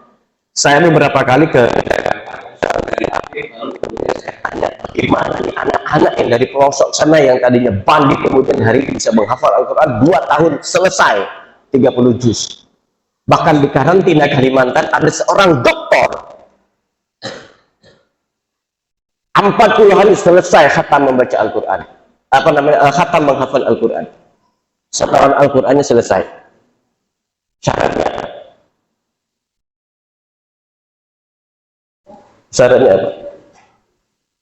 Saya beberapa kali ke berasal dari Afrika. Lalu kemudian saya tanya, bagaimana nih anak-anak yang dari pelosok sana yang tadinya bandit kemudian hari ini bisa menghafal Al-Quran 2 tahun selesai 30 juz. Bahkan di karantina Kalimantan ada seorang doktor 40 hari selesai khatam membaca Al-Quran. Khatam menghafal Al-Quran. Setoran Al-Qurannya selesai. Syaratnya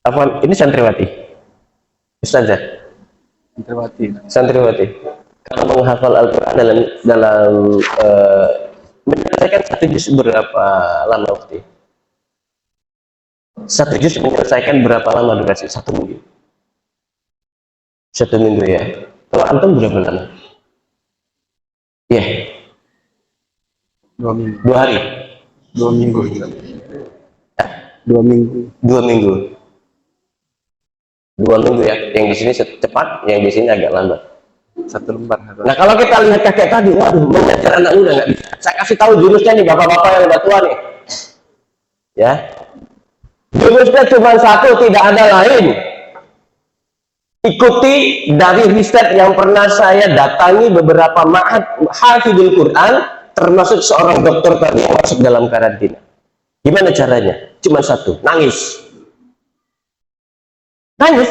apa? Ini santriwati. Ustazah. Santriwati. Kalau menghafal Al-Quran dalam menyelesaikan 1 juz berapa lama waktu? 1 juz menyelesaikan berapa lama durasi? 1 minggu. 1 minggu ya. Kalau antum berapa lama? Iya. 2 minggu. 2 hari. 2 minggu. 2 minggu. 2 minggu. 2 minggu ya. Yang di sini cepat, yang di sini agak lambat. 1 lembar. Nah kalau kita lihat kakek tadi, waduh, mengajar anak muda nggak bisa. Saya kasih tahu jurusnya nih, bapak-bapak yang udah tua nih. Ya. Jurusnya cuma 1, tidak ada lain. Ikuti dari riset yang pernah saya datangi beberapa ma'had hafidul Quran, termasuk seorang dokter tadi yang masuk dalam karantina. Gimana caranya? Cuma 1, nangis. Nangis.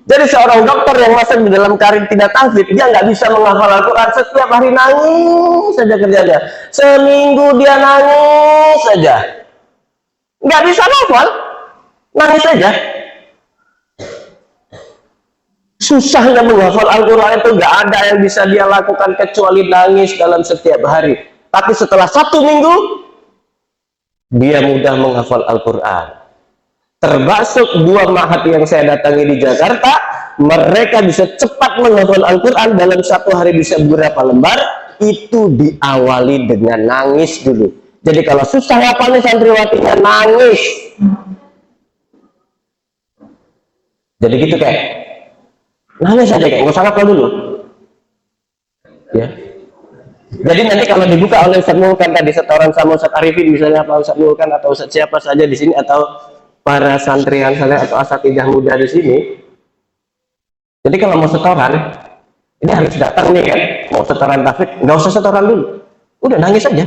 Jadi seorang dokter yang masuk di dalam karantina tahfidz, dia nggak bisa menghafal Al-Quran, setiap hari nangis saja kerjanya. Seminggu dia nangis saja. Nggak bisa hafal, nangis saja. Susahnya menghafal Al-Quran itu nggak ada yang bisa dia lakukan kecuali nangis dalam setiap hari. Tapi setelah 1 minggu, dia mudah menghafal Al-Quran. Termasuk 2 ma'had yang saya datangi di Jakarta, mereka bisa cepat menghafal Al-Quran dalam 1 hari bisa berapa lembar. Itu diawali dengan nangis dulu. Jadi kalau susah hafalnya santriwatinya nangis. Jadi gitu kayak nangis aja kayak nggak usah hafal dulu. Ya. Jadi nanti kalau dibuka oleh Ustaz Mulkan tadi setoran sama Ustaz Arifin misalnya apa Ustaz Mulkan atau Ustaz siapa saja di sini atau para santrian saya atau asatidzah muda di sini. Jadi kalau mau setoran, ini harus datang nih kan, mau setoran tahfidz, nggak usah setoran dulu, udah nangis aja.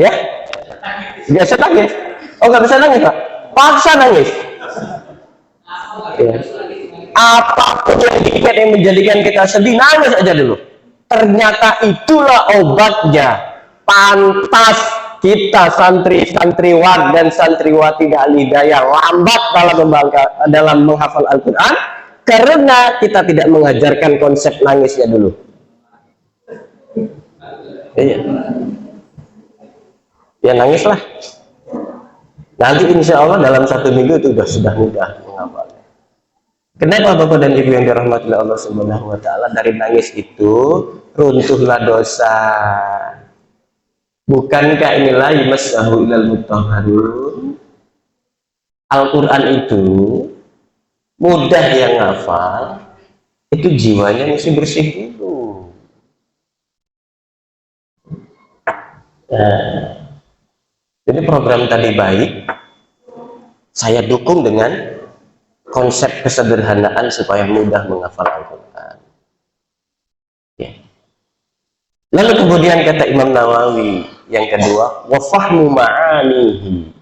Ya, biasa nangis. Oh nggak bisa nangis Pak, paksa nangis. Ya. Apapun yang menjadikan kita sedih, nangis aja dulu. Ternyata itulah obatnya. Pantas kita santriwan dan santriwati Al-Hidayah lambat dalam menghafal Al-Quran karena kita tidak mengajarkan konsep nangisnya dulu. Iya. Ya nangislah. Nanti insya Allah dalam 1 minggu itu sudah mudah menghafalnya. Kenapa Bapak dan Ibu yang dirahmati Allah Subhanahu wa taala, dari nangis itu runtuhlah dosa. Bukankah inilah yamassahu ilal mutahharun? Al-Quran itu mudah yang hafal, itu jiwanya mesti bersih dulu. Nah, jadi program tadi baik, saya dukung dengan konsep kesederhanaan supaya mudah menghafal Al-Quran. Ya. Lalu kemudian kata Imam Nawawi yang kedua, wa fahmu ma'anihi.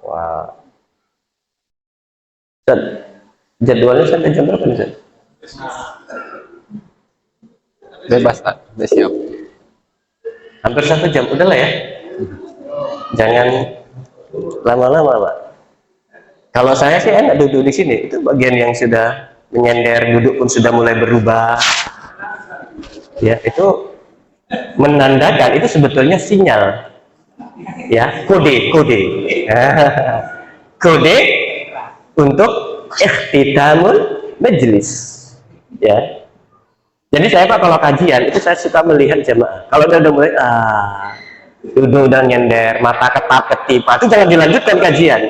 Wah. Jadwalnya sampai jam berapa nih? Bebas, udah siap. Hampir 1 jam, udahlah ya. Jangan lama-lama, Pak. Kalau saya sih enak duduk di sini. Itu bagian yang sudah menyender, duduk pun sudah mulai berubah. Ya, itu menandakan itu sebetulnya sinyal. Ya, kode. Kode untuk ikhtitamul majlis. Ya. Jadi saya Pak kalau kajian itu saya suka melihat jamaah. Kalau dia udah mulai duduk dan nyender, mata ketap-ketip, itu jangan dilanjutkan kajian.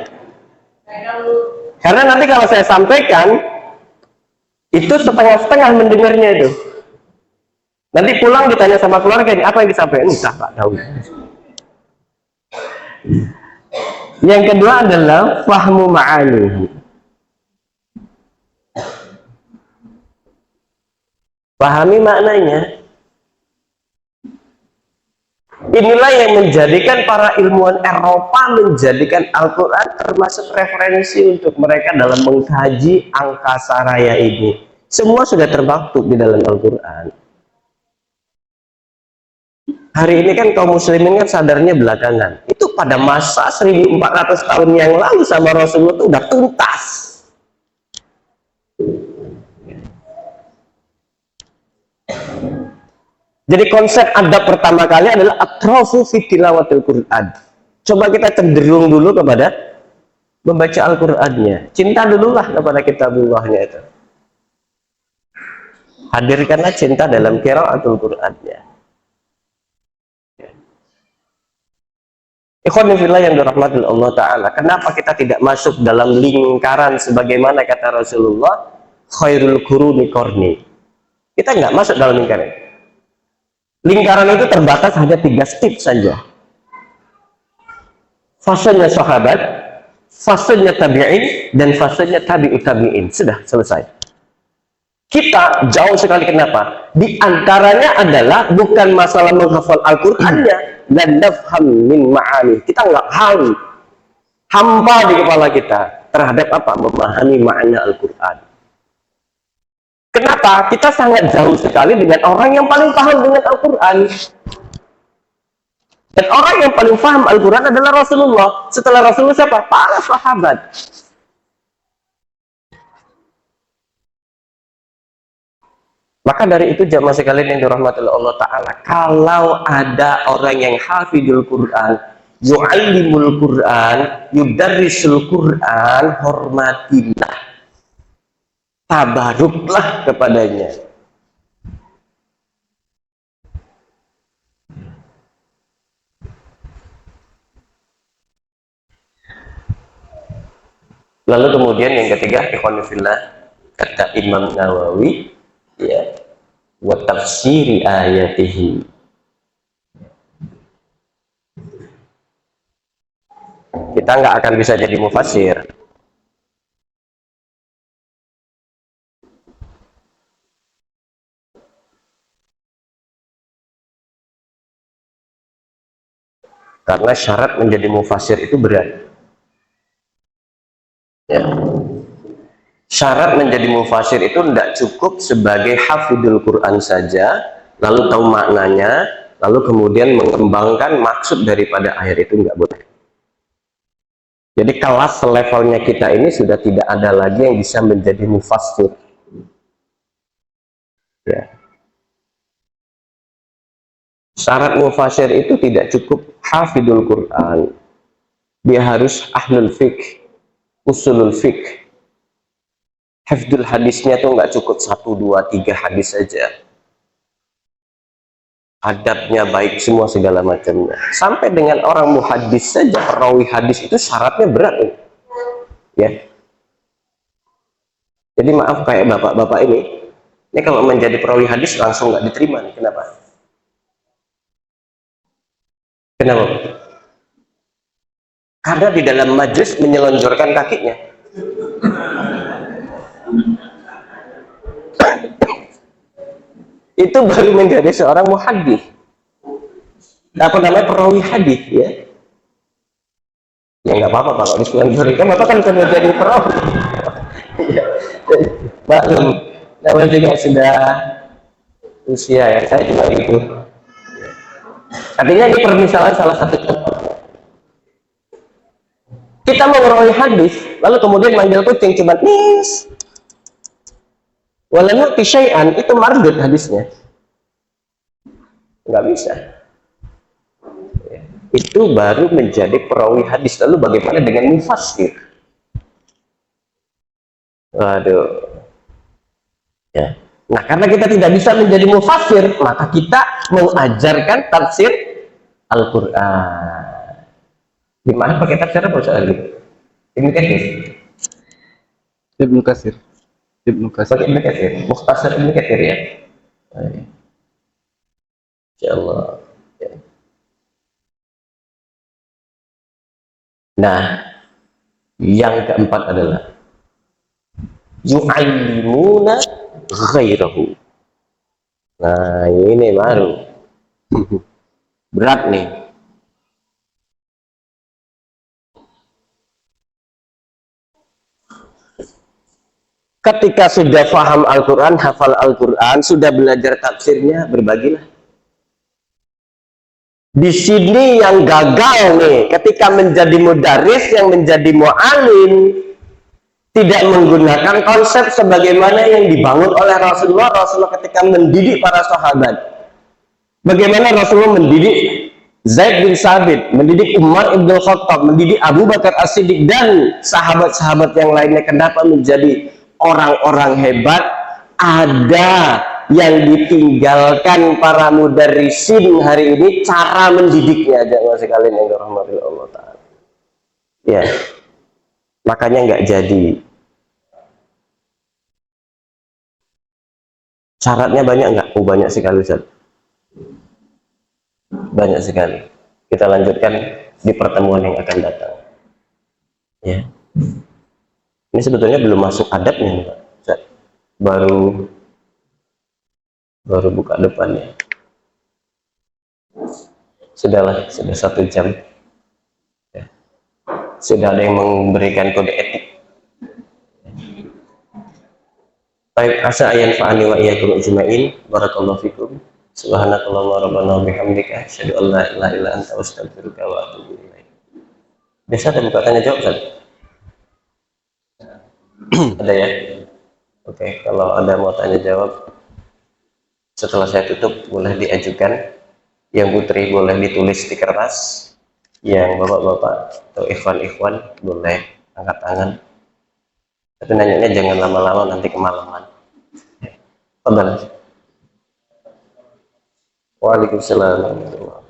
Karena nanti kalau saya sampaikan itu setengah-setengah mendengarnya itu. Nanti pulang ditanya sama keluarga ini apa yang disampaikan, entah Pak tahu. Yang kedua adalah fahmu ma'anihi. Pahami maknanya. Inilah yang menjadikan para ilmuwan Eropa menjadikan Al-Quran termasuk referensi untuk mereka dalam mengkaji angkasa raya ini. Semua sudah termaktub di dalam Al-Quran. Hari ini kan kaum muslimin kan sadarnya belakangan. Itu pada masa 1400 tahun yang lalu sama Rasulullah itu udah tuntas. Jadi konsep adab pertama kali adalah atrafu fi tilawatil Quran. Coba kita cenderung dulu kepada membaca Al-Qur'annya. Cinta dululah kepada kitabullahnya itu. Hadirkanlah cinta dalam qiraatul Qur'annya. Ikhwan fillah yang dirahmati Allah Ta'ala, kenapa kita tidak masuk dalam lingkaran sebagaimana kata Rasulullah, khairul quruni qarni? Kita nggak masuk dalam lingkaran. Lingkaran itu terbatas hanya 3 step saja. Fasenya sahabat, fasenya tabi'in, dan fasenya tabi'ut tabi'in. Sudah selesai. Kita jauh sekali. Kenapa? Di antaranya adalah bukan masalah menghafal Al-Qur'annya dan nafham min ma'ani. Kita nggak hampa di kepala kita terhadap apa? Memahami makna Al-Qur'an. Kenapa? Kita sangat jauh sekali dengan orang yang paling paham dengan Al-Quran. Dan orang yang paling paham Al-Quran adalah Rasulullah. Setelah Rasulullah siapa? Para sahabat. Maka dari itu jamaah sekalian yang dirahmati Allah Ta'ala, kalau ada orang yang hafidul Quran, yu'allimul Quran, yudarrisul Quran, hormatilah, tabaruklah kepadanya. Lalu kemudian yang ketiga, ikhwan fillah, kata Imam Nawawi, ya, wa tafsiri ayatihi. Kita nggak akan bisa jadi mufassir karena syarat menjadi mufassir itu berat. Ya. Syarat menjadi mufassir itu tidak cukup sebagai hafidul Quran saja, lalu tahu maknanya, lalu kemudian mengembangkan maksud daripada ayat itu, nggak boleh. Jadi kelas levelnya kita ini sudah tidak ada lagi yang bisa menjadi mufassir. Ya. Syarat mufassir itu tidak cukup hafidul Quran, dia harus ahlul fiqh, usulul fiqh. Hafidul hadisnya tuh nggak cukup 1, 2, 3 hadis saja, adabnya baik semua segala macamnya. Sampai dengan orang muhadis saja, perawi hadis itu syaratnya berat, ya. Jadi maaf kayak bapak-bapak ini kalau menjadi perawi hadis langsung nggak diterima nih. Kenapa? Kenapa? Karena di dalam majelis menyelonjorkan kakinya. Itu baru menjadi seorang muhaddits. Apa namanya, perawi hadis, ya. Ya nggak apa-apa kalau diselonjorkan, bapak kan sudah jadi perawi. Maklum, namanya juga sudah usia ya, saya juga itu. Artinya ini permisalan salah satu contoh. Kita mau merawi hadis, lalu kemudian manggil kucing cuma nis. Walau syai'an, itu mardud hadisnya. Nggak bisa. Ya. Itu baru menjadi perawi hadis. Lalu bagaimana dengan mufassir? Waduh. Ya. Nah, karena kita tidak bisa menjadi mufassir, maka kita mengajarkan tafsir Al-Quran. Di mana pakai tafsir apa soal itu? Ibnu Katsir. Ibnu Katsir. Ibnu Katsir. Pakai Ibnu Katsir. Mukhtasar Ibnu Katsir ya. Insyaallah. Nah, yang keempat adalah yu'allimuna ghairahu. Nah, ini baru berat nih. Ketika sudah paham Al-Quran, hafal Al-Quran, sudah belajar tafsirnya, berbagilah. Di sini yang gagal nih, ketika menjadi mudaris, yang menjadi mu'alim, tidak menggunakan konsep sebagaimana yang dibangun oleh Rasulullah. Rasulullah ketika mendidik para sahabat, bagaimana Rasulullah mendidik Zaid bin Sabit, mendidik Umar ibn Khattab, mendidik Abu Bakar As-Siddiq dan sahabat-sahabat yang lainnya. Kenapa menjadi orang-orang hebat? Ada yang ditinggalkan para mudarisin hari ini, cara mendidiknya aja mas sekalian yang dirahmati Allah Ta'ala. Ya, makanya nggak jadi. Syaratnya banyak nggak? Oh, banyak sekali Ustaz. Banyak sekali. Kita lanjutkan di pertemuan yang akan datang. Ya. Ini sebetulnya belum masuk adabnya, Pak. Ustaz. Baru buka depannya. Sudahlah, sudah 1 jam. Ya. Sudah ada yang memberikan kode etik. Baik, asa ayan fa'ani wa iyyakum ajma'in. Barakallahu fikum. Subhanakallahumma rabbana wa bihamdika asyhadu an la ilaha illa anta astaghfiruka wa atubu ilaik. Biasa ada buka tanya jawab, Ustaz? Ada ya? Oke, kalau ada mau tanya jawab setelah saya tutup boleh diajukan. Yang putri boleh ditulis di kertas, yang bapak-bapak atau ikhwan-ikhwan boleh angkat tangan. Tapi nanyanya jangan lama-lama, nanti kemalaman. Fadhal. Waalaikumsalam warahmatullahi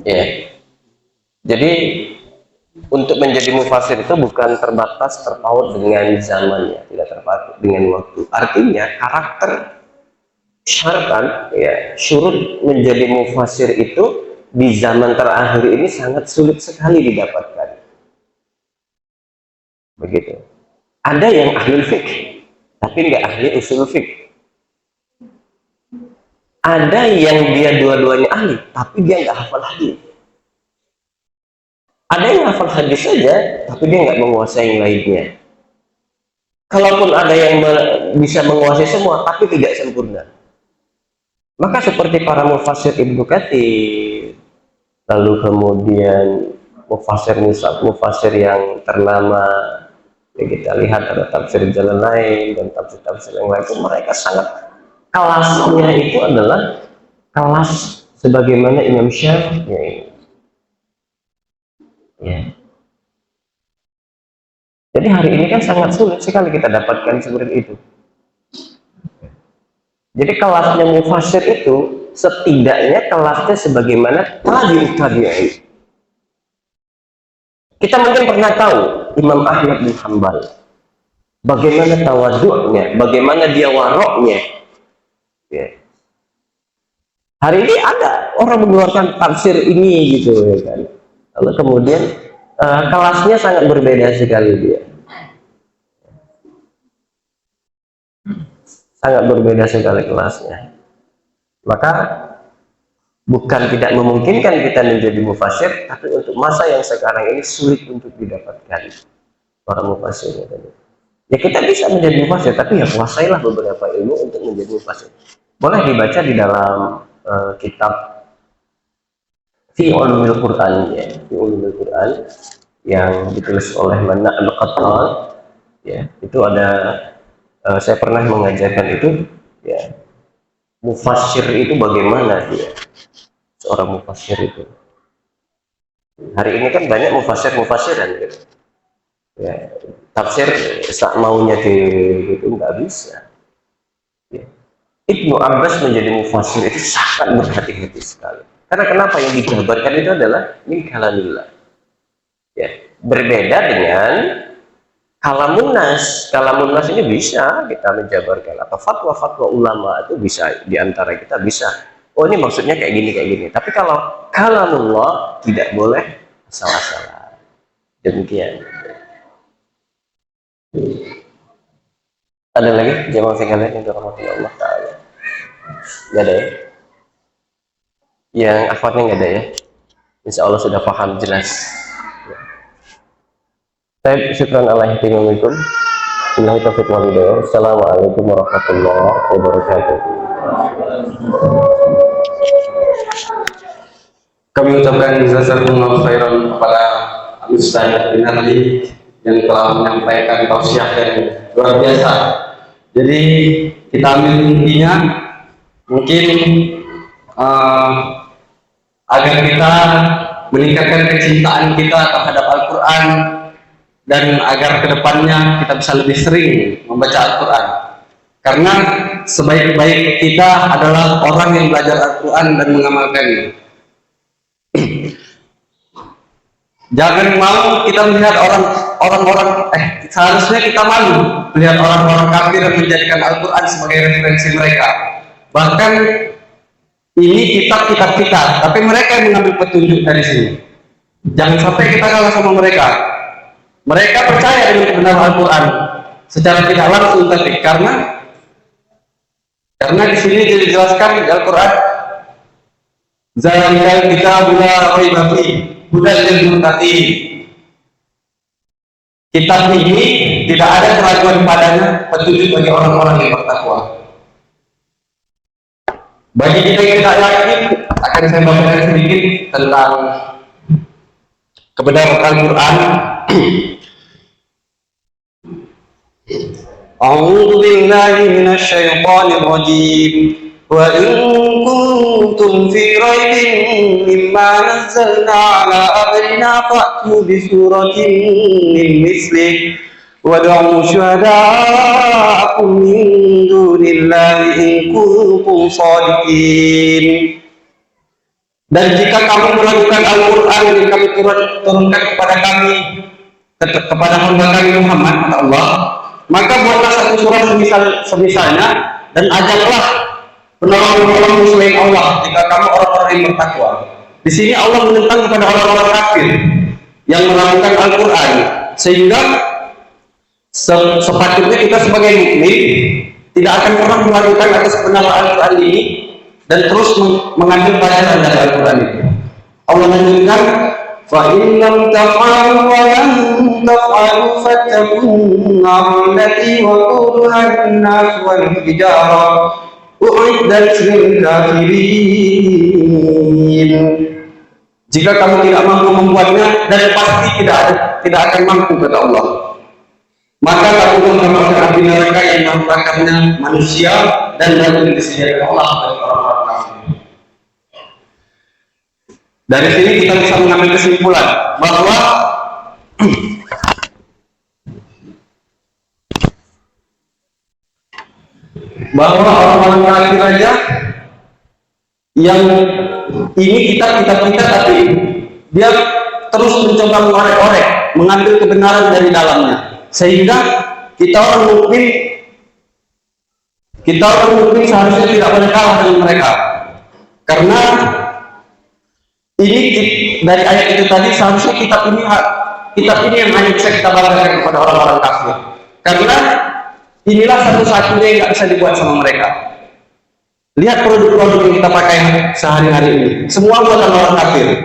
ya. Jadi untuk menjadi mufasir itu bukan terbatas terpaut dengan zamannya, tidak terpaut dengan waktu. Artinya karakter syaratan, ya, syurut menjadi mufasir itu di zaman terakhir ini sangat sulit sekali didapatkan. Begitu. Ada yang ahli fiqh, tapi nggak ahli usul fiqh. Ada yang dia dua-duanya ahli, tapi dia nggak hafal hadis. Ada yang hafal hadis saja, tapi dia nggak menguasai yang lainnya. Kalaupun ada yang bisa menguasai semua, tapi tidak sempurna. Maka seperti para mufasir Ibnu Katsir, lalu kemudian mufasir nisab, mufasir yang ternama, ya kita lihat ada tafsir jalan lain dan tafsir-tafsir yang lain, itu mereka sangat kelasnya itu adalah kelas sebagaimana Imam Syafi'i. Ya. Jadi hari ini kan sangat sulit sekali kita dapatkan seperti itu. Jadi kelasnya mufasir itu setidaknya kelasnya sebagaimana tabi'in. Kita mungkin pernah tahu Imam Ahmad bin Hanbal, bagaimana tawadhu'nya, bagaimana dia waroknya. Ya. Hari ini ada orang mengeluarkan tafsir ini gitu ya kan. Lalu kemudian kelasnya sangat berbeda sekali dia. Sangat berbeda sekali kelasnya. Maka bukan tidak memungkinkan kita menjadi mufasir, tapi untuk masa yang sekarang ini sulit untuk didapatkan para mufasirnya tadi. Ya kita bisa menjadi mufasir, tapi ya kuasailah beberapa ilmu untuk menjadi mufasir. Boleh dibaca di dalam kitab Fi Ulumil Quran, ya, Fi Ulumil Quran yang ditulis oleh Mana Al-Qattan, ya, itu ada saya pernah mengajarkan itu, ya, mufassir itu bagaimana dia, seorang mufassir itu. Hari ini kan banyak mufassiran gitu. Ya, tafsir sak maunya gitu nggak bisa. Ya. Ibnu Abbas menjadi mufassir itu sangat berhati-hati sekali. Karena kenapa yang dijabarkan itu adalah min kalamillah. Ya, berbeda dengan kalamun nas. Kalamun nas ini bisa kita menjabarkan, atau fatwa-fatwa ulama itu bisa diantara kita bisa. Oh, ini maksudnya kayak gini. Tapi kalau kalamullah tidak boleh asal-asalan. Demikian. Ada lagi jamaah sekalian yang dirahmati Allah Ta'ala? Gak ada ya? Yang akhwatnya gak ada ya? Insya Allah sudah paham jelas. Saya syukran ala ihtimamikum. Billahi taufiq wal hidayah. Assalamualaikum warahmatullahi wabarakatuh. Kami ucapkan jazakumullah khairan kepada Ustaz Binardi yang telah menyampaikan tausiah yang luar biasa. Jadi kita ambil intinya, mungkin agar kita meningkatkan kecintaan kita terhadap Al-Quran, dan agar kedepannya kita bisa lebih sering membaca Al-Quran. Karena sebaik-baik kita adalah orang yang belajar Al-Quran dan mengamalkannya. Jangan mau kita melihat orang-orang, seharusnya kita malu melihat orang-orang kafir yang menjadikan Al-Quran sebagai referensi mereka. Bahkan ini kitab-kitab kita, tapi mereka yang mengambil petunjuk dari sini. Jangan sampai kita kalah sama mereka. Mereka percaya dengan kebenaran Al-Quran secara tidak langsung, tapi karena di sini dijelaskan di Al-Quran, zalikal kitabul la raiba fihi hudal lil muttaqin. Kitab ini tidak ada keraguan padanya, petunjuk bagi orang-orang yang bertakwa. Bagi kita yang tidak yakin, akan saya bacakan sedikit tentang kebenaran Al-Quran. A'udzu billahi minasy syaithanir rajim. Wa in kuntum fi raibin mimma nazzalna 'ala abdina fa'tu bi suratin min mislihi wad'u syuhada'akum min dunillahi in kuntum shadiqin. Dan jika kamu meragukan Al-Quran yang kami turunkan kepada hamba kami Muhammad, kata Allah, maka buatlah satu surat semisalnya dan ajaklah penolong-penolong selain Allah jika kamu orang-orang yang bertakwa. Di sini Allah menentang kepada orang-orang kafir yang meragukan Al-Quran, sehingga sepatutnya kita sebagai mukmin tidak akan pernah meragukan atas kebenaran Al-Quran ini dan terus mengambil pelajaran dari Al-Quran itu. Allah menyebutkan, فَإِنْ لَمْ تَفْعَلُوا وَلَنْ تَفْعَلُوا فَاتَّقُوا النَّارَ الَّتِي وَقُودُهَا النَّاسُ وَالْحِجَارَةُ أُعِدَّتْ لِلْكَافِرِينَ. Jika kamu tidak mampu membuatnya, dan pasti tidak akan mampu, kata Allah, maka kamu menggambarkan api neraka yang membakarnya manusia dan yang disediakan Allah bagi orang-orang kafir. Dari sini kita bisa mengambil kesimpulan bahwa orang-orang kafir aja yang ini kitab-kitab kita, tapi dia terus mencoba mengorek-orek, mengambil kebenaran dari dalamnya, sehingga kita orang mukmin seharusnya tidak boleh kalah dengan mereka. Karena ini dari ayat itu tadi, seharusnya kitab ini yang hanya bisa kita banggakan kepada orang-orang kafir. Karena inilah satu-satunya yang nggak bisa dibuat sama mereka. Lihat produk-produk yang kita pakai sehari-hari ini, semua buatan orang kafir.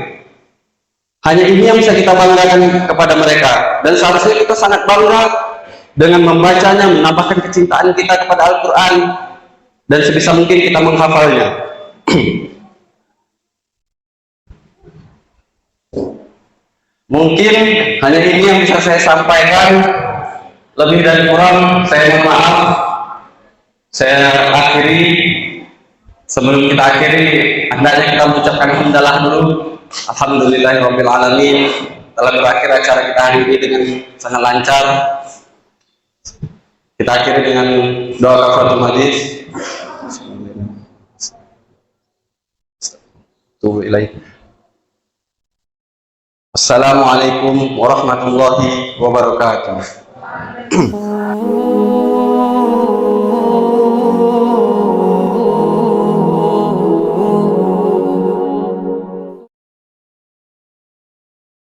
Hanya ini yang bisa kita banggakan kepada mereka, dan seharusnya kita sangat bangga dengan membacanya, menambahkan kecintaan kita kepada Al-Quran, dan sebisa mungkin kita menghafalnya. Mungkin hanya ini yang bisa saya sampaikan, lebih dan kurang saya mohon maaf. Saya akhiri. Sebelum kita akhiri, hendaknya kita mengucapkan hamdalah dulu. Alhamdulillahirabbil alamin. Telah berakhir acara kita hari ini dengan sangat lancar. Kita akhiri dengan doa kafaratul majlis. atubu ilaih. Assalamualaikum warahmatullahi wabarakatuh.